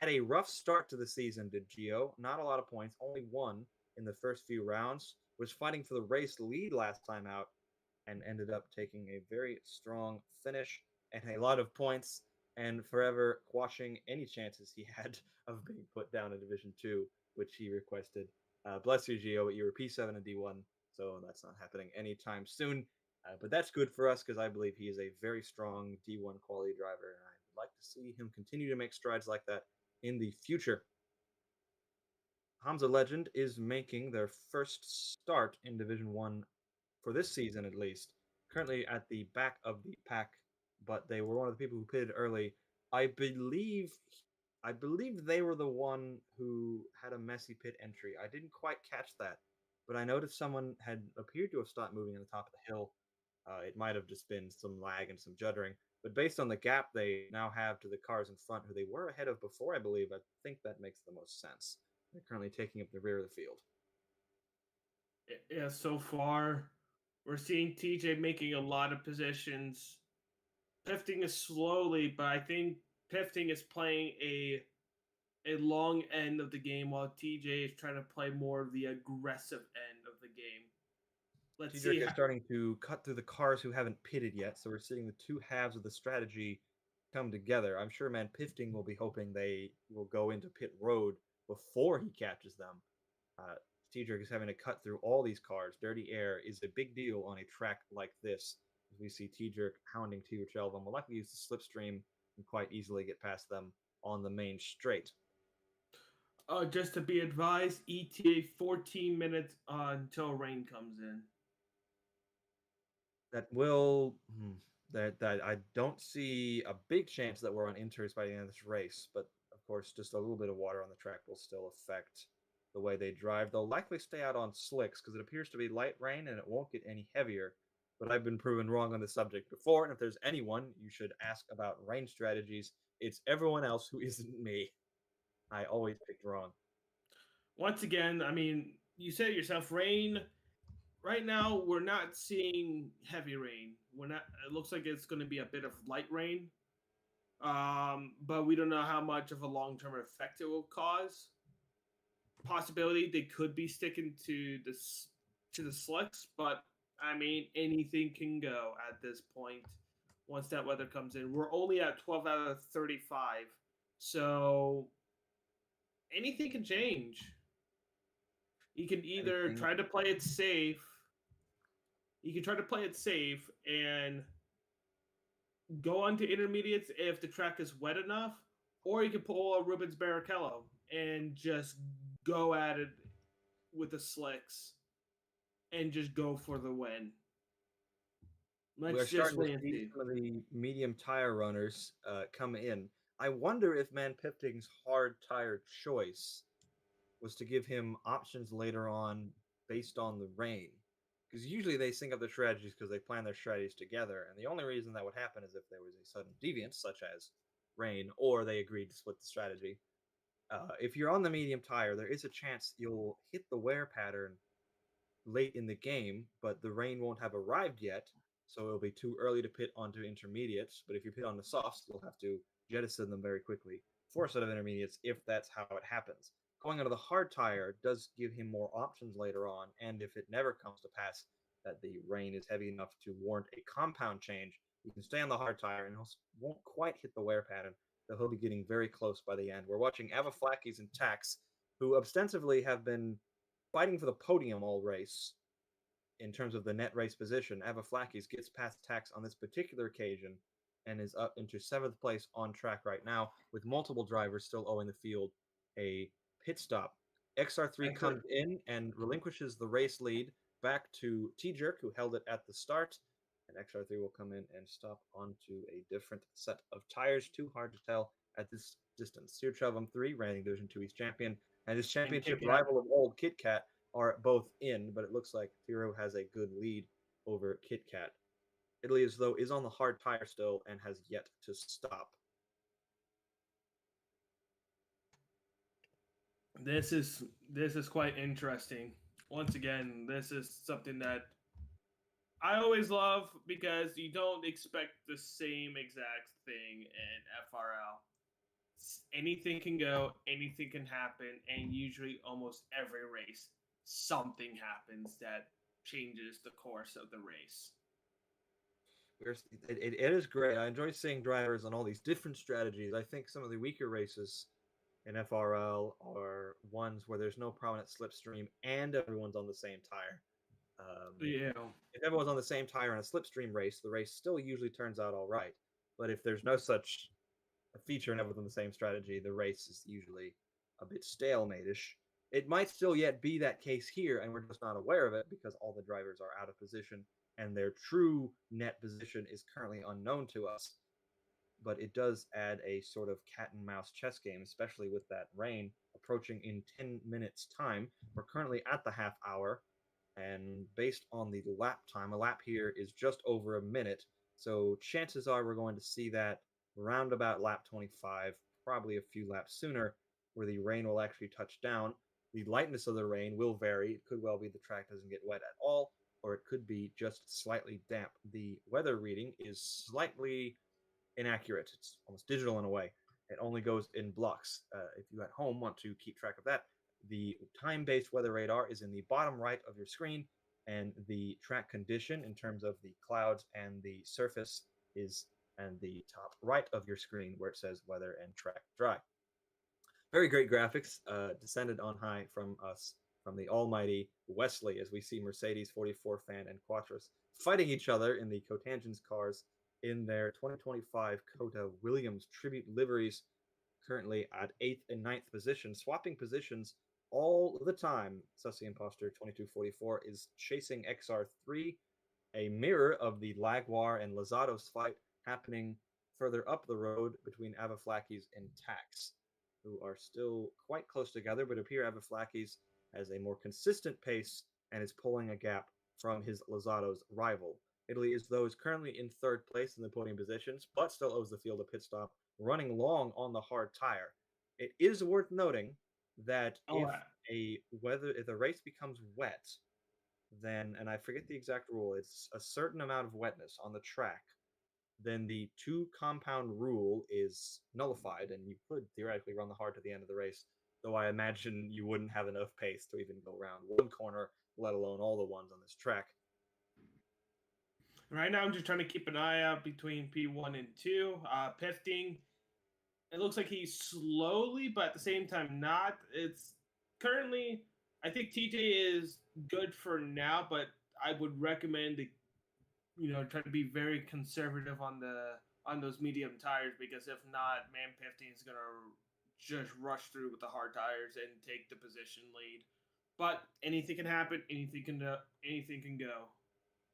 Had a rough start to the season, did Gio. Not a lot of points, only one in the first few rounds. Was fighting for the race lead last time out, and ended up taking a very strong finish and a lot of points, and forever quashing any chances he had of being put down in Division 2, which he requested. Bless you, Gio, but you were P7 and D1, so that's not happening anytime soon. But that's good for us because I believe he is a very strong D1 quality driver, and I would like to see him continue to make strides like that in the future. Hamza Legend is making their first start in Division 1 for this season at least. Currently at the back of the pack, but they were one of the people who pitted early. I believe I believe they were the one who had a messy pit entry. I didn't quite catch that, but I noticed someone had appeared to have stopped moving on the top of the hill. It might have just been some lag and some juddering, but based on the gap they now have to the cars in front, who they were ahead of before, I believe, I think that makes the most sense. They're currently taking up the rear of the field. Yeah, so far we're seeing TJ making a lot of positions. Pifting is slowly, but I think Pifting is playing a long end of the game while TJ is trying to play more of the aggressive end of the game. Let's see Cedric is how, starting to cut through the cars who haven't pitted yet, so we're seeing the two halves of the strategy come together. I'm sure Man Pifting will be hoping they will go into pit road before he catches them. Uh, Cedric is having to cut through all these cars. Dirty air is a big deal on a track like this. As we see Cedric hounding THL, and will likely use the slipstream and quite easily get past them on the main straight. just to be advised, ETA 14 minutes until rain comes in. That will that I don't see a big chance that we're on inters by the end of this race, but of course, just a little bit of water on the track will still affect the way they drive. They'll likely stay out on slicks because it appears to be light rain and it won't get any heavier. But I've been proven wrong on the subject before, and if there's anyone you should ask about rain strategies, it's everyone else who isn't me. I always picked wrong. Once again, I mean, you said it yourself, rain. Right now, we're not seeing heavy rain. We're not. It looks like it's going to be a bit of light rain, but we don't know how much of a long-term effect it will cause. Possibility they could be sticking to the slicks, but I mean anything can go at this point. Once that weather comes in, we're only at 12 out of 35, so anything can change. You can either Anything try to play it safe. You can try to play it safe and go on to intermediates if the track is wet enough, or you can pull a Rubens Barrichello and just go at it with the slicks and just go for the win. We're Let's just starting to wait and see see. some of the medium tire runners come in. I wonder if Man Pipting's hard tire choice was to give him options later on based on the rain. Because usually they sync up their strategies because they plan their strategies together. And the only reason that would happen is if there was a sudden deviance, such as rain, or they agreed to split the strategy. If you're on the medium tire, there is a chance you'll hit the wear pattern late in the game, but the rain won't have arrived yet, so it'll be too early to pit onto intermediates. But if you pit on the softs, you'll have to jettison them very quickly for a set of intermediates if that's how it happens. Going onto the hard tire does give him more options later on, and if it never comes to pass that the rain is heavy enough to warrant a compound change, you can stay on the hard tire and he won't quite hit the wear pattern, though he'll be getting very close by the end. We're watching Avaflakis and Tax, who ostensibly have been fighting for the podium all race in terms of the net race position. Avaflakis gets past Tax on this particular occasion and is up into 7th place on track right now, with multiple drivers still owing the field a pit stop. XR3 comes in and relinquishes the race lead back to T-Jerk, who held it at the start. And XR3 will come in and stop onto a different set of tires. Too hard to tell at this distance. Sirchelvam 3, reigning Division 2 East champion, and his And championship Kit Kat. rival of old, Kit Kat, are both in, but it looks like Tiro has a good lead over Kit Kat. Italy, as though, is on the hard tire still and has yet to stop. This is quite interesting. Once again, this is something that I always love because you don't expect the same exact thing in FRL. Anything can go, anything can happen, and usually almost every race, something happens that changes the course of the race. It is great. I enjoy seeing drivers on all these different strategies. I think some of the weaker races in FRL are ones where there's no prominent slipstream and everyone's on the same tire. Yeah. If everyone's on the same tire in a slipstream race, the race still usually turns out all right. But if there's no such a feature and everyone's on the same strategy, the race is usually a bit stalemate-ish. It might still yet be that case here, and we're just not aware of it because all the drivers are out of position and their true net position is currently unknown to us. But it does add a sort of cat and mouse chess game, especially with that rain approaching in 10 minutes' time. We're currently at the half hour, and based on the lap time, a lap here is just over a minute. So chances are we're going to see that round about lap 25, probably a few laps sooner, where the rain will actually touch down. The lightness of the rain will vary. It could well be the track doesn't get wet at all, or it could be just slightly damp. The weather reading is slightly inaccurate. It's almost digital in a way. It only goes in blocks. If you at home want to keep track of that, the time-based weather radar is in the bottom right of your screen, and the track condition in terms of the clouds and the surface is in the top right of your screen where it says weather and track dry. Very great graphics, descended on high from us, from the almighty Wesley, as we see Mercedes 44 fan and Quattros fighting each other in the Cotangents cars in their 2025 Cota Williams tribute liveries, currently at 8th and 9th position, swapping positions all the time. Sussy Imposter 2244 is chasing XR3, a mirror of the Laguar and Lazados fight happening further up the road between Avaflakis and Tax, who are still quite close together, but appear Avaflakis has a more consistent pace and is pulling a gap from his Lazados rival. Italy is though is currently in third place in the podium positions, but still owes the field a pit stop, running long on the hard tire. It is worth noting that if the race becomes wet, then, and I forget the exact rule, it's a certain amount of wetness on the track, then the two compound rule is nullified, and you could theoretically run the hard to the end of the race. Though I imagine you wouldn't have enough pace to even go around one corner, let alone all the ones on this track. Right now, I'm just trying to keep an eye out between P1 and 2. Pifting, it looks like he's slowly, but at the same time not. It's currently, I think TJ is good for now, but I would recommend to, try to be very conservative on those medium tires, because if not, man, Pifting is gonna just rush through with the hard tires and take the position lead. But anything can happen. Anything can go.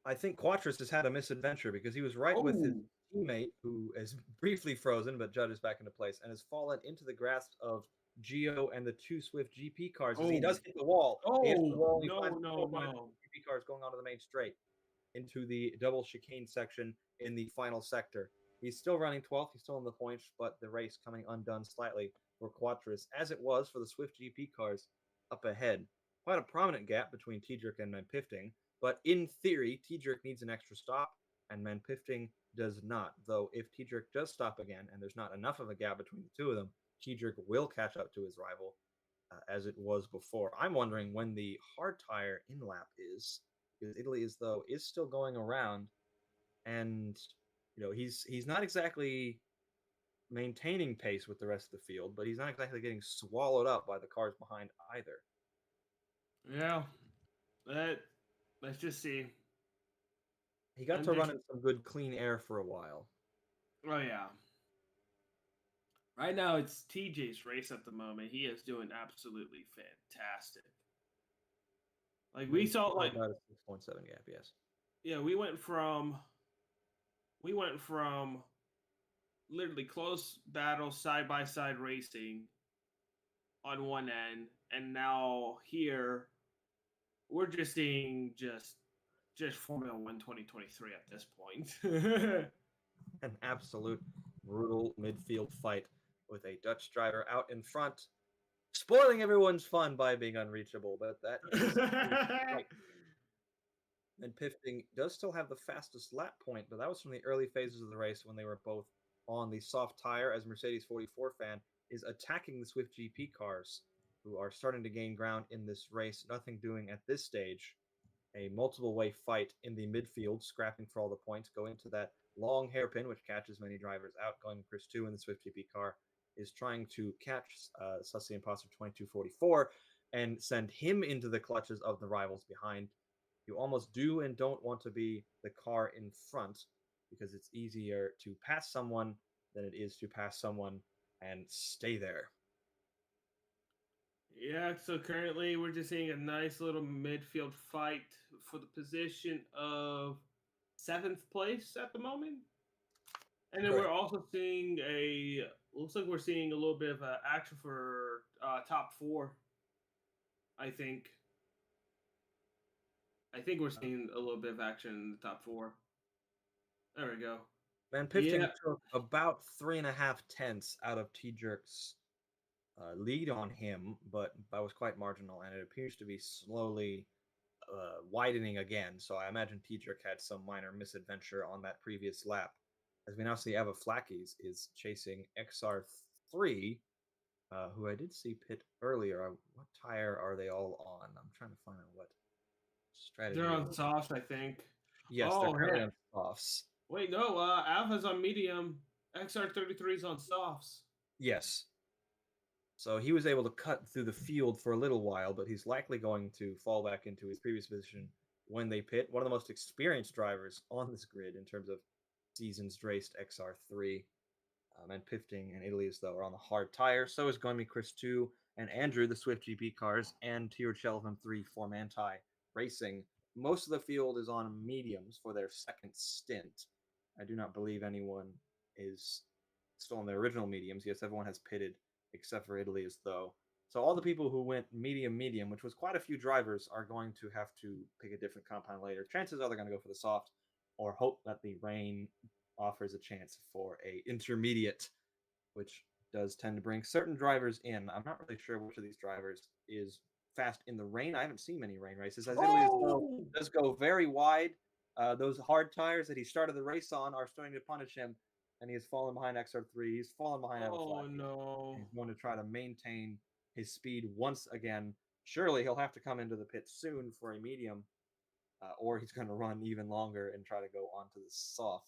I think Quattros has had a misadventure because he was right with his teammate, who is briefly frozen but judges back into place, and has fallen into the grasp of Gio and the two Swift GP cars as he does hit the wall. He hits the wall, No. GP cars going onto the main straight into the double chicane section in the final sector. He's still running 12th. He's still in the points, but the race coming undone slightly for Quattros, as it was for the Swift GP cars up ahead. Quite a prominent gap between Tiedrich and Manpifting, but in theory, Tiedrich needs an extra stop, and Manpifting does not. Though if Tiedrich does stop again, and there's not enough of a gap between the two of them, Tiedrich will catch up to his rival, as it was before. I'm wondering when the hard tire in lap is, because Italy is still going around, and he's not exactly maintaining pace with the rest of the field, but he's not exactly getting swallowed up by the cars behind either. Yeah, let's just see. He got to run in some good clean air for a while. Oh yeah. Right now it's TJ's race at the moment. He is doing absolutely fantastic. Like we saw, like about a 6.7 gap. Yes. Yeah, we went from literally close battle, side by side racing on one end, and now here we're just seeing just Formula One 2023 at this point. An absolute brutal midfield fight with a Dutch driver out in front, spoiling everyone's fun by being unreachable, but that is right. And Pifting does still have the fastest lap point, but that was from the early phases of the race when they were both on the soft tire, as Mercedes 44 fan is attacking the Swift GP cars, who are starting to gain ground in this race. Nothing doing at this stage. A multiple way fight in the midfield, scrapping for all the points, go into that long hairpin, which catches many drivers out. Going Chris 2 in the Swift GP car is trying to catch Sussy Imposter 2244 and send him into the clutches of the rivals behind. You almost do and don't want to be the car in front because it's easier to pass someone than it is to pass someone and stay there. Yeah, so currently we're just seeing a nice little midfield fight for the position of seventh place at the moment. And then Correct. we're also seeing looks like we're seeing a little bit of action for top four. I think. I think we're seeing a little bit of action in the top four. There we go. Van Yeah, Pifting took about 3.5 tenths out of T Jerk's lead on him, but that was quite marginal, and it appears to be slowly widening again. So I imagine T Jerk had some minor misadventure on that previous lap. As we now see, Ava Flackies is chasing XR3, who I did see pit earlier. What tire are they all on? I'm trying to find out what strategy. they're on soft, I think. Yes, they're Oh, currently heck. on softs. Wait, no, Alpha's on medium. XR33 is on softs. Yes. So he was able to cut through the field for a little while, but he's likely going to fall back into his previous position when they pit. One of the most experienced drivers on this grid in terms of seasons raced XR3. And Pifting and Italy's, though, are on the hard tire. So is going to be Chris 2 and Andrew, the Swift GP cars, and Tiered Shelvin 3 for Manti Racing. Most of the field is on mediums for their second stint. I do not believe anyone is still on their original mediums. Yes, everyone has pitted except for Italy, as though. So all the people who went medium, which was quite a few drivers, are going to have to pick a different compound later. Chances are they're going to go for the soft or hope that the rain offers a chance for a intermediate, which does tend to bring certain drivers in. I'm not really sure which of these drivers is fast in the rain. I haven't seen many rain races, as Italy does go very wide. Those hard tires that he started the race on are starting to punish him, and he has fallen behind XR3. He's fallen behind Oh, Avaflaki. no. He's going to try to maintain his speed once again. Surely he'll have to come into the pit soon for a medium, or he's going to run even longer and try to go onto the soft.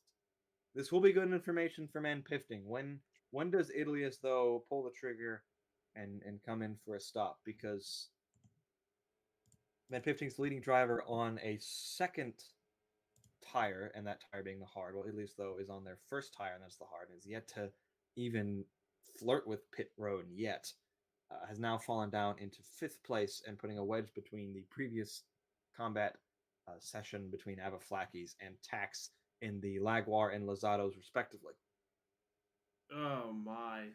This will be good information for Man Pifting. When does Ilias, though, pull the trigger and come in for a stop? Because Man Pifting's leading driver on a second tire, and that tire being the hard. Well, Ilias, though, is on their first tire, and that's the hard, and is yet to even flirt with pit road yet. Has now fallen down into fifth place and putting a wedge between the previous combat session between Avaflakis and Tax in the Laguar and Lozados, respectively. Oh, my.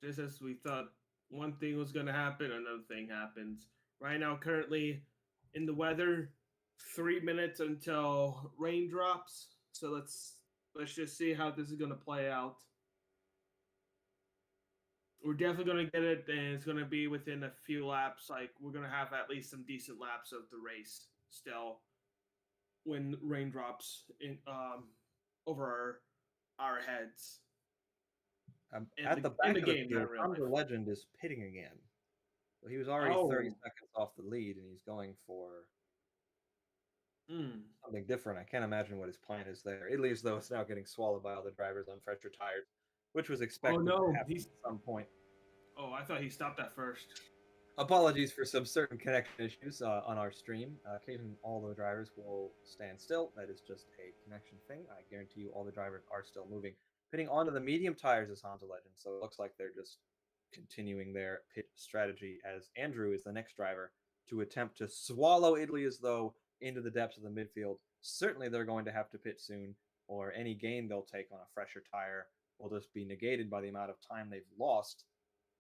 Just as we thought one thing was going to happen, another thing happens. Right now, currently in the weather, 3 minutes until rain drops. So let's just see how this is going to play out. We're definitely going to get it, and it's going to be within a few laps. Like, we're going to have at least some decent laps of the race still when rain drops in over our heads. At the back of the game, field, not real Tom life. the Legend is pitting again. So he was already 30 seconds off the lead, and he's going for something different. I can't imagine what his plan is there. Italy's, though, is now getting swallowed by all the drivers on fresher tires, which was expected to happen at some point. Oh, I thought he stopped at first. Apologies for some certain connection issues on our stream. Occasionally, all the drivers will stand still. That is just a connection thing. I guarantee you all the drivers are still moving. Pitting onto the medium tires is Honda Legend, so it looks like they're just continuing their pit strategy as Andrew is the next driver to attempt to swallow Italy as though into the depths of the midfield. Certainly they're going to have to pit soon, or any gain they'll take on a fresher tire will just be negated by the amount of time they've lost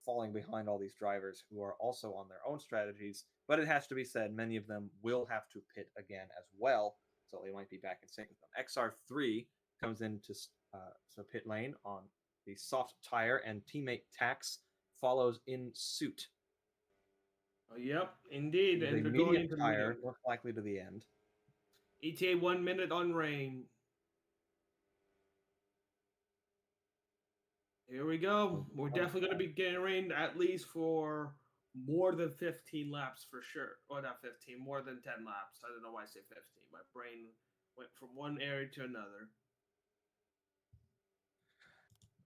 falling behind all these drivers who are also on their own strategies. But it has to be said, many of them will have to pit again as well, so they might be back in sync with them. XR3 comes into pit lane on the soft tire, and teammate Tax follows in suit. Oh, yep, indeed. And And the they're going medium into tire, medium. most likely to the end. ETA 1 minute on rain. Here we go. We're definitely going to be getting rain at least for more than 15 laps for sure. Or not 15, more than 10 laps. I don't know why I say 15. My brain went from one area to another.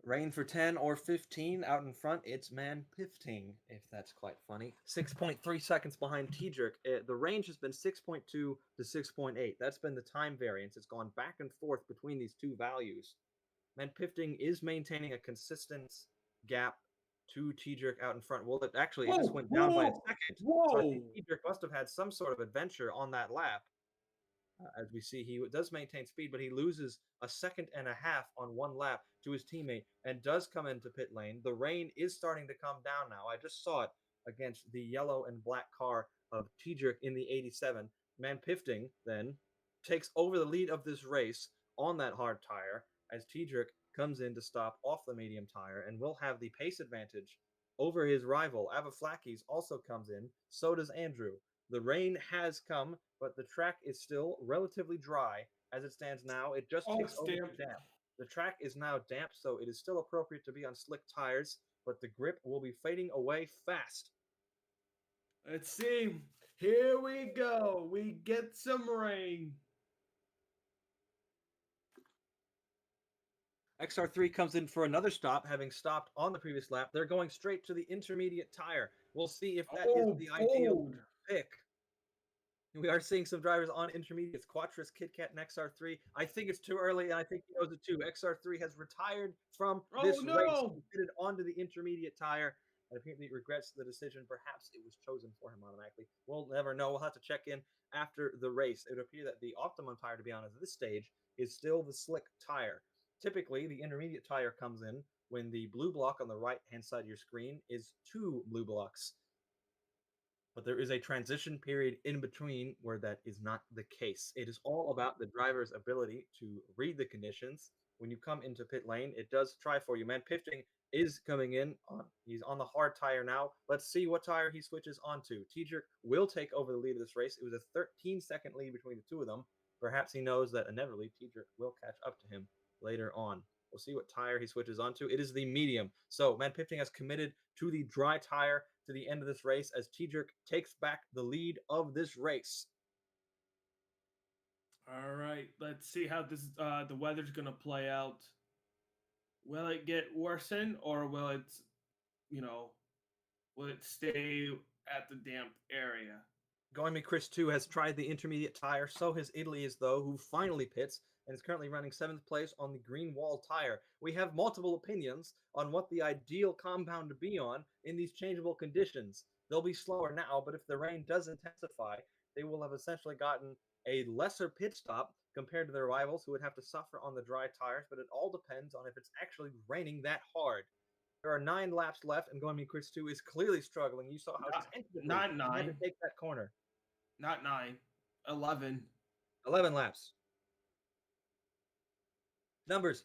Rain for 10 or 15 out in front. It's man 15, if that's quite funny. 6.3 seconds behind T-Jerk. The range has been 6.2 to 6.8. That's been the time variance. It's gone back and forth between these two values. Man Pifting is maintaining a consistent gap to T-Jerk out in front. Well, it just went down by a second. So I think T-Jerk must have had some sort of adventure on that lap. As we see, he does maintain speed, but he loses a second and a half on one lap to his teammate and does come into pit lane. The rain is starting to come down now. I just saw it against the yellow and black car of T-Jerk in the 87. Man Pifting then takes over the lead of this race on that hard tire as T-Jerk comes in to stop off the medium tire and will have the pace advantage over his rival. Avaflakis also comes in. So does Andrew. The rain has come, but the track is still relatively dry as it stands now. It just takes over to damp. The track is now damp, so it is still appropriate to be on slick tires, but the grip will be fading away fast. Let's see. Here we go. We get some rain. XR3 comes in for another stop, having stopped on the previous lap. They're going straight to the intermediate tire. We'll see if that is the ideal pick. We are seeing some drivers on intermediates. Quattros, KitKat, and XR3. I think it's too early, and I think he knows it too. XR3 has retired from this race. He fitted onto the intermediate tire, and apparently regrets the decision. Perhaps it was chosen for him automatically. We'll never know. We'll have to check in after the race. It would appear that the optimum tire, to be honest, at this stage, is still the slick tire. Typically, the intermediate tire comes in when the blue block on the right-hand side of your screen is 2 blue blocks. But there is a transition period in between where that is not the case. It is all about the driver's ability to read the conditions. When you come into pit lane, it does try for you. Man Pifting is coming in. He's on the hard tire now. Let's see what tire he switches onto. T-Jerk will take over the lead of this race. It was a 13-second lead between the two of them. Perhaps he knows that inevitably T-Jerk will catch up to him later on. We'll see what tire he switches onto. It is the medium. So Man Pifting has committed to the dry tire to the end of this race as T-Jerk takes back the lead of this race. All right, let's see how this the weather's gonna play out. Will it get worsen or will it, will it stay at the damp area? Going Me Chris 2 has tried the intermediate tire. So has Italy, as though, who finally pits and is currently running 7th place on the green wall tire. We have multiple opinions on what the ideal compound to be on in these changeable conditions. They'll be slower now, but if the rain does intensify, they will have essentially gotten a lesser pit stop compared to their rivals who would have to suffer on the dry tires, but it all depends on if it's actually raining that hard. There are 9 laps left, and Going Me Chris 2 is clearly struggling. You saw how tentatively he had to take that corner. Not 9. 11. 11 laps. Numbers.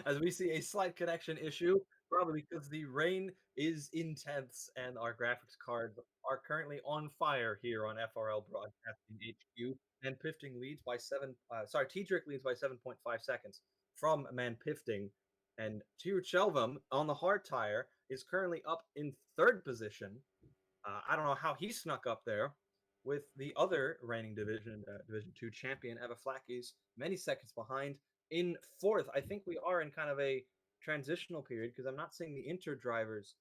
As we see a slight connection issue, probably because the rain is intense and our graphics cards are currently on fire here on FRL Broadcasting HQ. Man Pifting leads by T-Jerk leads by 7.5 seconds from Man Pifting. And Tirchelvam on the hard tire is currently up in 3rd position. I don't know how he snuck up there with the other reigning Division 2 champion, Avaflakis, many seconds behind. In 4th, I think we are in kind of a transitional period because I'm not seeing the Inter drivers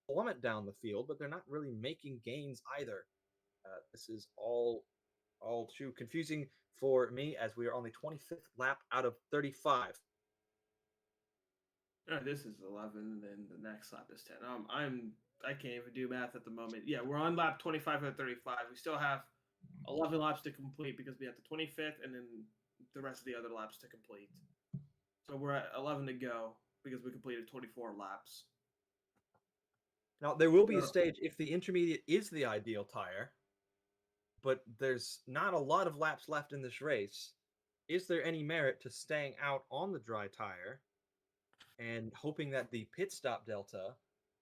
plummet down the field, but they're not really making gains either. This is all too confusing for me as we are on the 25th lap out of 35. This is 11, and then the next lap is 10. I can't even do math at the moment. Yeah, we're on lap 25 of 35. We still have 11 laps to complete because we have the 25th and then the rest of the other laps to complete. So we're at 11 to go because we completed 24 laps. Now, there will be a stage if the intermediate is the ideal tire, but there's not a lot of laps left in this race. Is there any merit to staying out on the dry tire and hoping that the pit stop delta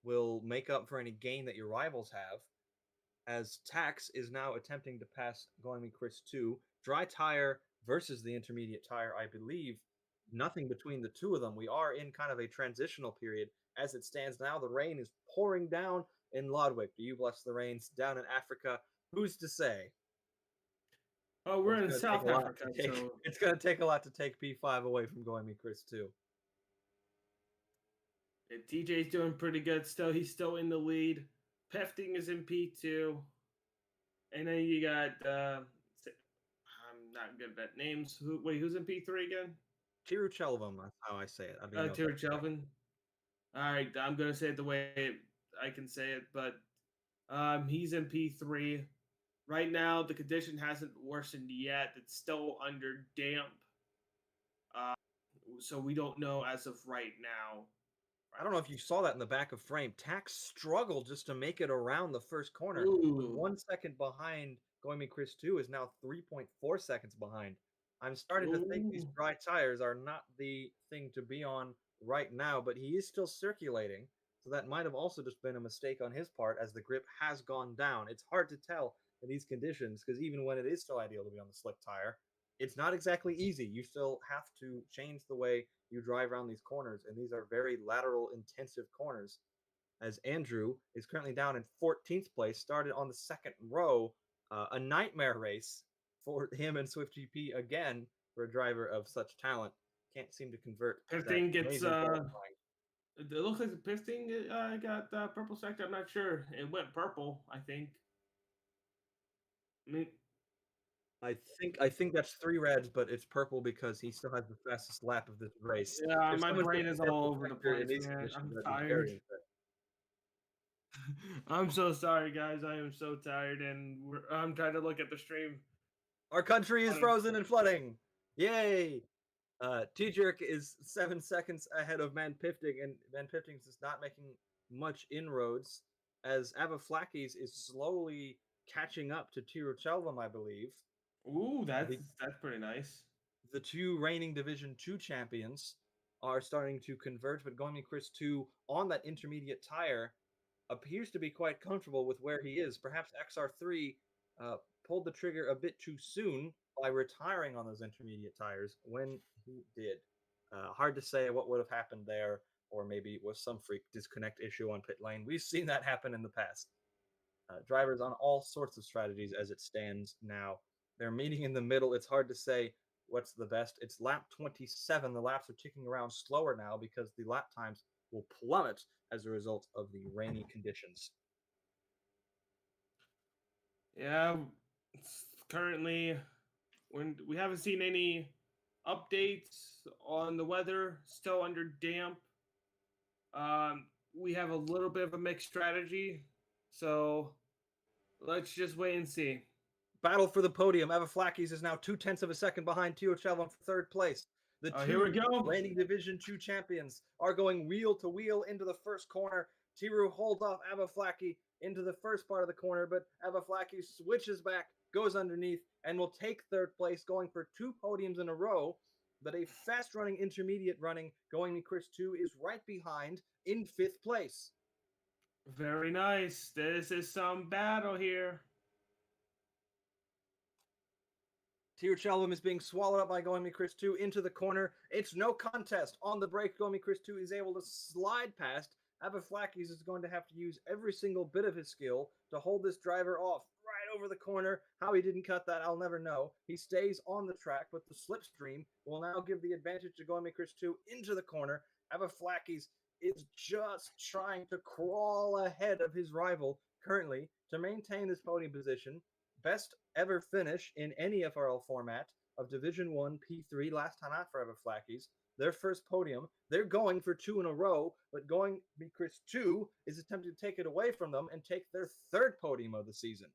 will make up for any gain that your rivals have? As Tax is now attempting to pass Goemi Chris 2, dry tire versus the intermediate tire, I believe nothing between the two of them. We are in kind of a transitional period. As it stands now, the rain is pouring down in Lodwick. Do you bless the rains down in Africa? Who's to say? Oh, we're in South Africa, so it's going to take a lot to take P5 away from Goemi Chris 2. TJ's doing pretty good still. He's still in the lead. Pefting is in P2. And then you got I'm not good at names. Who's in P3 again? Tiruchelvam, that's how I say it. I mean, Tiruchelvam. All right, I'm gonna say it the way I can say it, but he's in P3 right now. The condition hasn't worsened yet. It's still under damp, so we don't know as of right now. I don't know if you saw that in the back of frame. Tax struggled just to make it around the first corner. Ooh. 1 second behind Goemi Chris 2 is now 3.4 seconds behind. I'm starting to think these dry tires are not the thing to be on right now, but he is still circulating. So that might have also just been a mistake on his part as the grip has gone down. It's hard to tell in these conditions because even when it is still ideal to be on the slick tire, it's not exactly easy. You still have to change the way you drive around these corners, and these are very lateral intensive corners. As Andrew is currently down in 14th place, started on the second row, a nightmare race for him and Swift GP again for a driver of such talent. Can't seem to convert. Pifting gets it looks like the Pifting got purple sector. I'm not sure. It went purple, I think. I think that's 3 reds, but it's purple because he still has the fastest lap of this race. Yeah, my brain is all over the place, man. I'm tired. I'm so sorry, guys. I am so tired, and I'm trying to look at the stream. Our country is frozen and flooding. Yay! T-Jerk is 7 seconds ahead of Van Pifting, and Van Pifting is not making much inroads as Avaflakis is slowly catching up to Tiruchelvam, I believe. Ooh, that's pretty nice. The two reigning Division 2 champions are starting to converge, but Goemi Chris 2 on that intermediate tire appears to be quite comfortable with where he is. Perhaps XR3 pulled the trigger a bit too soon by retiring on those intermediate tires when he did. Hard to say what would have happened there, or maybe it was some freak disconnect issue on pit lane. We've seen that happen in the past. Drivers on all sorts of strategies as it stands now. They're meeting in the middle. It's hard to say what's the best. It's lap 27. The laps are ticking around slower now because the lap times will plummet as a result of the rainy conditions. Yeah, it's currently we haven't seen any updates on the weather. Still under damp. We have a little bit of a mixed strategy, so let's just wait and see. Battle for the podium. Avaflakis is now 0.2 of a second behind Tiruchelvam for third place. The here we go. reigning Division 2 champions are going wheel to wheel into the first corner. Tiru holds off Avaflaki into the first part of the corner, but Avaflaki switches back, goes underneath, and will take third place, going for 2 podiums in a row. But a fast-running intermediate running Goemi Chris 2 is right behind in 5th place. Very nice. This is some battle here. Tiruchelvam is being swallowed up by Goemi Chris 2 into the corner. It's no contest. On the break, Goemi Chris 2 is able to slide past. Avaflakis is going to have to use every single bit of his skill to hold this driver off right over the corner. How he didn't cut that, I'll never know. He stays on the track, but the slipstream will now give the advantage to Goemi Chris 2 into the corner. Avaflakis is just trying to crawl ahead of his rival currently to maintain this podium position. Best ever finish in any FRL format of Division 1 P3 last time out for Avaflakis. Their first podium. They're going for 2 in a row, but Goemi Chris 2 is attempting to take it away from them and take their 3rd podium of the season.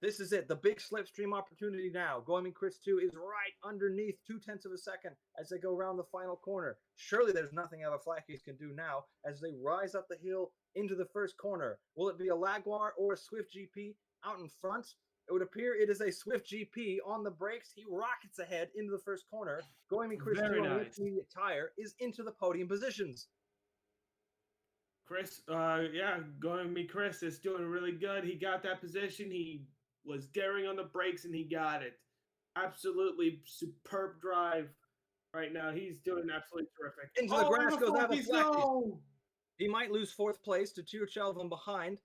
This is it. The big slipstream opportunity now. Going Chris 2 is right underneath 0.2 of a second as they go around the final corner. Surely there's nothing Avaflakis can do now as they rise up the hill into the first corner. Will it be a Lagwar or a Swift GP out in front? It would appear it is a Swift GP on the brakes. He rockets ahead into the first corner. Going Chris 2 Very on the nice. intermediate tire is into the podium positions. Chris, going me. Chris is doing really good. He got that position. He was daring on the brakes and he got it. Absolutely superb drive right now. He's doing absolutely terrific. Into the grass goes Avaflakis, Avaflakis. no! He might lose fourth place to Tirchelvam behind.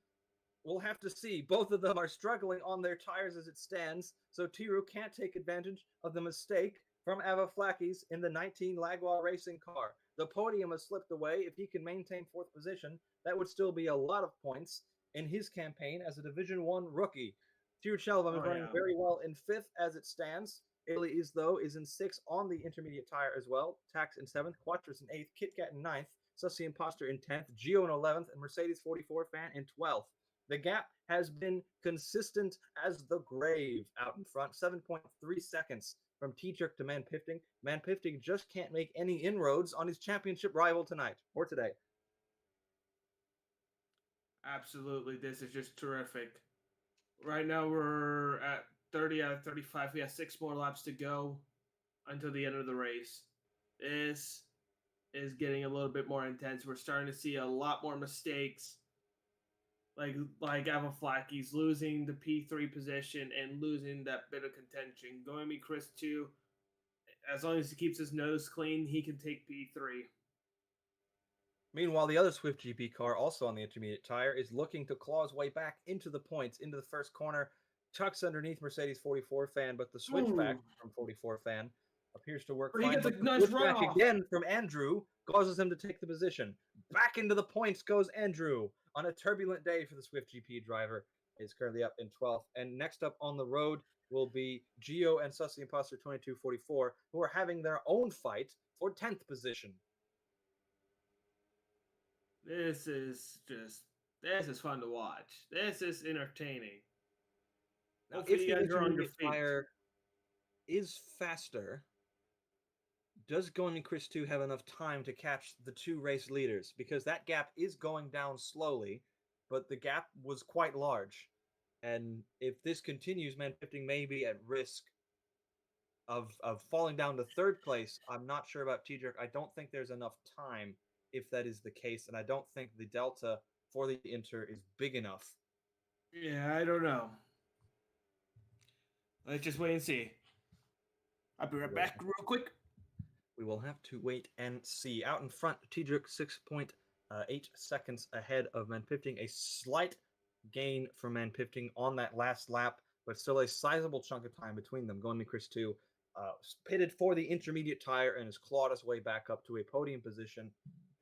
We'll have to see. Both of them are struggling on their tires as it stands, so Tiru can't take advantage of the mistake from Avaflakis in the 19 Lagwar racing car. The podium has slipped away. If he can maintain fourth position, that would still be a lot of points in his campaign as a Division 1 rookie. Tirchelvam is running very well in fifth as it stands. Ilias, though, is in sixth on the intermediate tire as well. Tax in seventh, Quattros in eighth, KitKat in ninth, Sussy Imposter in 10th, Gio in 11th, and Mercedes 44 fan in 12th. The gap has been consistent as the grave out in front, 7.3 seconds from T-Jerk to Manpifting. Manpifting just can't make any inroads on his championship rival tonight or today. Absolutely, this is just terrific. Right now we're at 30 out of 35. We have 6 more laps to go until the end of the race. This is getting a little bit more intense. We're starting to see a lot more mistakes. Like Avaflakis losing the P3 position and losing that bit of contention. Going to be Chris 2. As long as he keeps his nose clean, he can take P3. Meanwhile, the other Swift GP car, also on the intermediate tire, is looking to claw his way back into the points, into the first corner. Tucks underneath Mercedes 44 fan, but the switchback from 44 fan appears to work fine. He gets But a the nice switchback runoff again from Andrew causes him to take the position. Back into the points goes Andrew on a turbulent day for the Swift GP driver. Is currently up in 12th. And next up on the road will be Gio and Sussy Imposter 2244, who are having their own fight for 10th position. This is fun to watch. This is entertaining. Now, if the intermediate tire is faster, does Going Chris 2 have enough time to catch the two race leaders? Because that gap is going down slowly, but the gap was quite large. And if this continues, Manpifting may be at risk of falling down to third place. I'm not sure about T-Jerk. I don't think there's enough time if that is the case, and I don't think the delta for the Inter is big enough. Yeah, I don't know. Let's just wait and see. I'll be right back real quick. We will have to wait and see. Out in front, T-Jerk 6.8 seconds ahead of Manpifting. A slight gain from Manpifting on that last lap, but still a sizable chunk of time between them. Going to Chris 2, pitted for the intermediate tire and has clawed his way back up to a podium position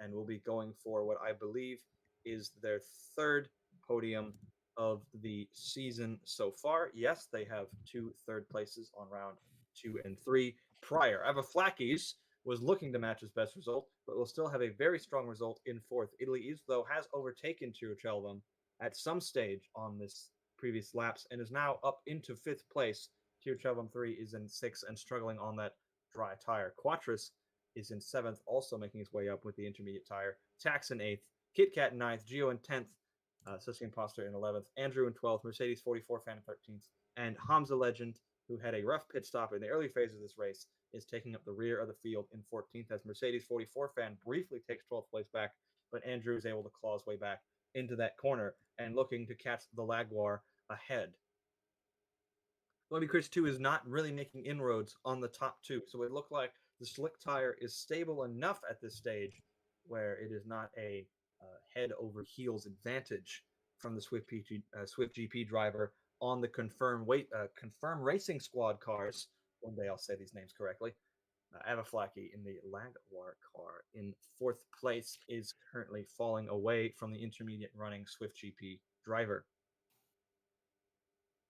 and will be going for what I believe is their third podium of the season so far. Yes, they have 2 third places on round 2 and 3 prior. Avaflakis was looking to match his best result, but will still have a very strong result in 4th. Ilias, though, has overtaken Tirchelvam at some stage on this previous laps and is now up into 5th place. Tirchelvam 3 is in 6th and struggling on that dry tire. Quattros is in 7th, also making his way up with the intermediate tire. Tax in 8th, KitKat in 9th, Gio in 10th, Sussy Imposter in 11th, Andrew in 12th, Mercedes 44 fan in 13th, and Hamza Legend, who had a rough pit stop in the early phase of this race, is taking up the rear of the field in 14th as Mercedes 44 fan briefly takes 12th place back, but Andrew is able to claw his way back into that corner and looking to catch the Lagwar ahead. Going Chris 2 is not really making inroads on the top 2, so it looked like the slick tire is stable enough at this stage where it is not a head over heels advantage from the Swift GP driver on the confirm racing squad cars. One day I'll say these names correctly. Avaflaki in the Lagwar car in 4th place is currently falling away from the intermediate running Swift GP driver.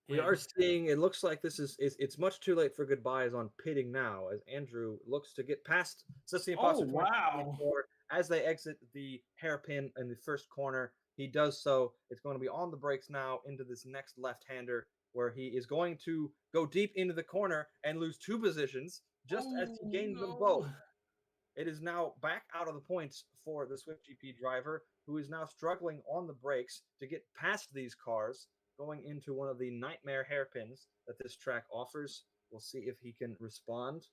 We are seeing, it looks like it's much too late for goodbyes on pitting now as Andrew looks to get past Sussy Imposter 24 as they exit the hairpin in the first corner. He does so. It's going to be on the brakes now into this next left-hander where he is going to go deep into the corner and lose 2 positions just as he Oh gained them both. no! It is now back out of the points for the Swift GP driver, who is now struggling on the brakes to get past these cars, going into one of the nightmare hairpins that this track offers. We'll see if he can respond.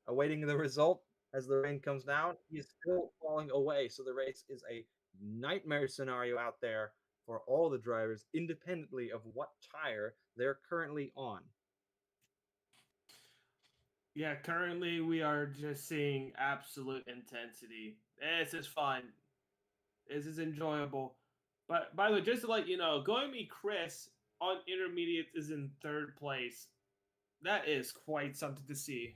Awaiting the result as the rain comes down, he is still falling away. So the race is a nightmare scenario out there for all the drivers, independently of what tire they're currently on. Yeah, currently we are just seeing absolute intensity. This is fun. This is enjoyable. But by the way, just to let you know, Going Me Chris on intermediate is in third place. That is quite something to see.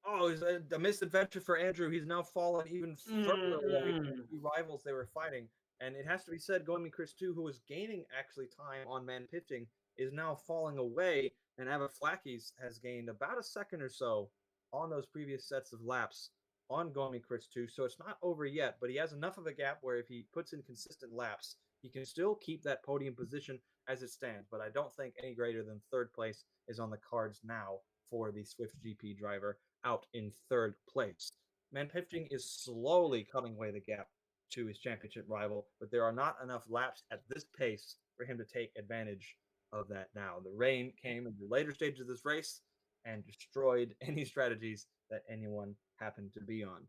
Oh, it's a misadventure for Andrew. He's now fallen even further away from the two rivals they were fighting. And it has to be said, Going Chris 2, who was gaining actually time on man pitching, is now falling away. And Flackies has gained about a second or so on those previous sets of laps on Going Chris 2. So it's not over yet, but he has enough of a gap where if he puts in consistent laps, he can still keep that podium position as it stands. But I don't think any greater than third place is on the cards now for the Swift GP driver out in third place. Manpifting is slowly cutting away the gap to his championship rival, but there are not enough laps at this pace for him to take advantage of that now. The rain came in the later stages of this race and destroyed any strategies that anyone happened to be on.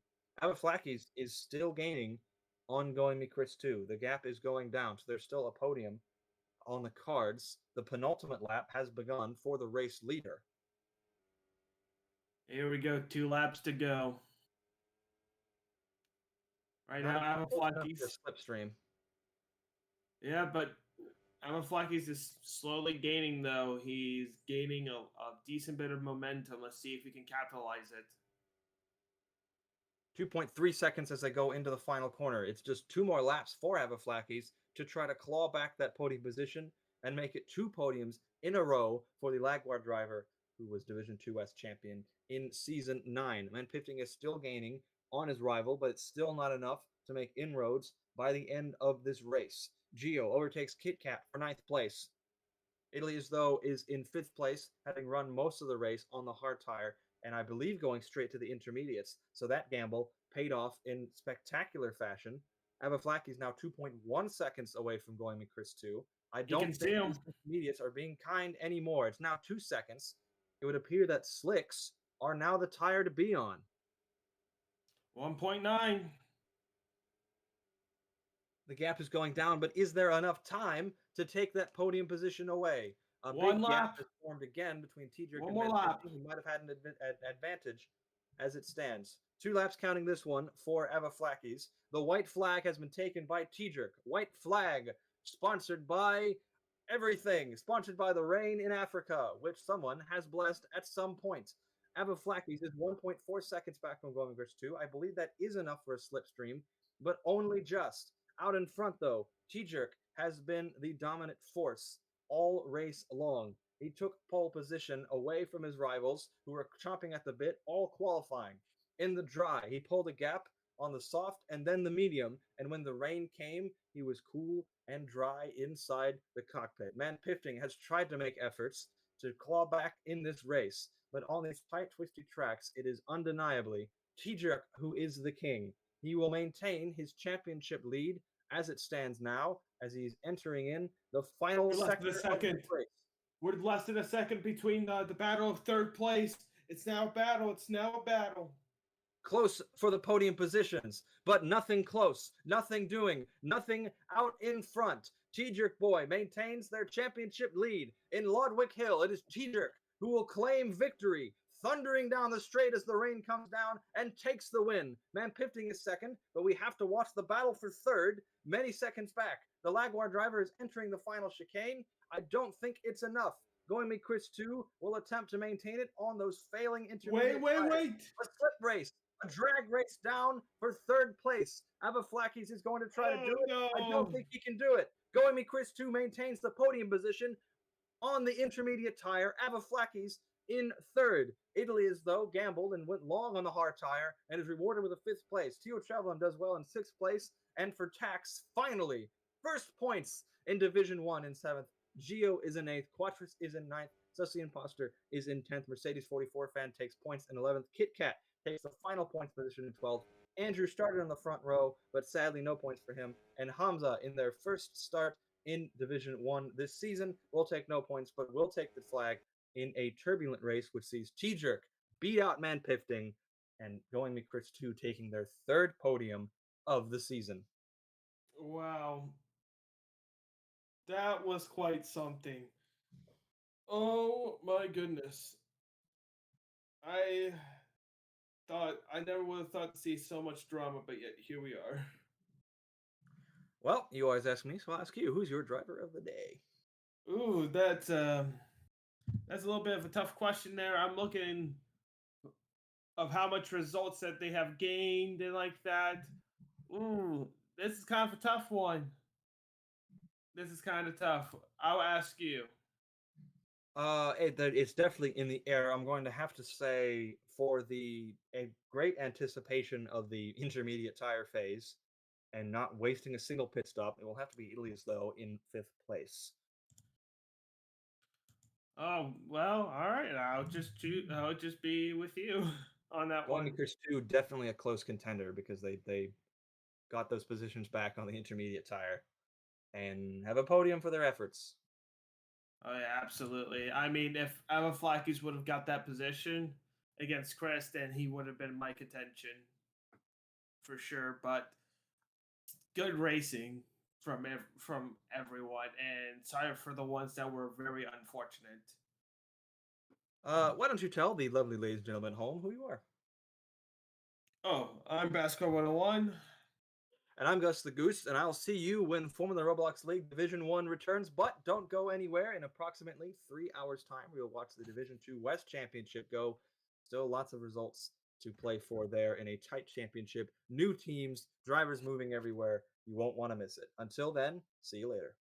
Flackies is still gaining ongoing Chris 2. The gap is going down, so there's still a podium on the cards. The penultimate lap has begun for the race leader. Here we go. 2 laps to go. Right now, Flackies. Slipstream. Yeah, but Flackies is slowly gaining, though. He's gaining a decent bit of momentum. Let's see if we can capitalize it. 2.3 seconds as they go into the final corner. It's just 2 more laps for Flackies to try to claw back that podium position and make it 2 podiums in a row for the Lagwar driver, who was Division 2 West champion in Season 9. Manpifting is still gaining on his rival, but it's still not enough to make inroads by the end of this race. Gio overtakes Kit Kat for 9th place. Italy, as though, is in 5th place, having run most of the race on the hard tire, and I believe going straight to the intermediates. So that gamble paid off in spectacular fashion. Flackies is now 2.1 seconds away from going to Chris 2. I don't think these intermediates are being kind anymore. It's now 2 seconds. It would appear that slicks are now the tire to be on. 1.9. The gap is going down, but is there enough time to take that podium position away? A big gap has formed again between T-Jerk and Manpifting, who might have had an advantage as it stands. 2 laps counting this one for Flackies. The white flag has been taken by T-Jerk. White flag, sponsored by everything. Sponsored by the rain in Africa, which someone has blessed at some point. Flackies is 1.4 seconds back from going verse 2. I believe that is enough for a slipstream, but only just. Out in front, though, T-Jerk has been the dominant force all race long. He took pole position away from his rivals, who were chomping at the bit, all qualifying. In the dry, he pulled a gap on the soft and then the medium, and when the rain came, he was cool and dry inside the cockpit. Manpifting has tried to make efforts to claw back in this race, but on these tight, twisty tracks, it is undeniably T-Jerk who is the king. He will maintain his championship lead as it stands now, as he's entering in the final sector of the race. We're less than a second between the battle of third place. It's now a battle. It's now a battle. Close for the podium positions, but nothing close, nothing doing, nothing out in front. T-Jerk boy maintains their championship lead. In Lodwick Hill, it is T-Jerk who will claim victory, thundering down the straight as the rain comes down and takes the win. Manpifting is second, but we have to watch the battle for third many seconds back. The Lagwar driver is entering the final chicane. I don't think it's enough. Going me Chris 2 will attempt to maintain it on those failing intermediate Wait. A slip race, a drag race down for third place. Flackies is going to try to do it. No. I don't think he can do it. Going me Chris 2 maintains the podium position on the intermediate tire. Flackies in third. Italy, as though, gambled and went long on the hard tire and is rewarded with a 5th place. Tio Trevelyan does well in 6th place. And for Tax, finally, first points in Division 1 in 7th Gio is in 8th. Quattros is in 9th. Sussy Imposter is in 10th. Mercedes 44 fan takes points in 11th. Kit Kat takes the final points position in 12th. Andrew started on the front row, but sadly no points for him. And Hamza, in their first start in Division 1 this season, will take no points, but will take the flag in a turbulent race, which sees T-Jerk beat out Man Pifting and Going Me Chris 2 taking their third podium of the season. Wow. That was quite something. Oh my goodness. I I never would have thought to see so much drama, but yet here we are. Well, you always ask me, so I'll ask you, who's your driver of the day? Ooh, that's a little bit of a tough question there. I'm looking of how much results that they have gained and like that. Ooh, this is kind of a tough one. This is kind of tough. I'll ask you. It's definitely in the air. I'm going to have to say for the a great anticipation of the intermediate tire phase and not wasting a single pit stop, it will have to be Italy's though in 5th place. Oh well, all right. I'll just choose. I'll just be with you on that Going to one. Chris 2, definitely a close contender because they got those positions back on the intermediate tire and have a podium for their efforts. Oh yeah, absolutely. I mean, if Eva Flackies would have got that position against Chris, then he would have been my contention for sure. But good racing from everyone, and sorry for the ones that were very unfortunate. Why don't you tell the lovely ladies and gentlemen at home who you are? Oh, I'm Basketball 101. And I'm Gus the Goose, and I'll see you when Formula Roblox League Division 1 returns. But don't go anywhere. In approximately 3 hours' time, we will watch the Division 2 West Championship go. Still lots of results to play for there in a tight championship. New teams, drivers moving everywhere. You won't want to miss it. Until then, see you later.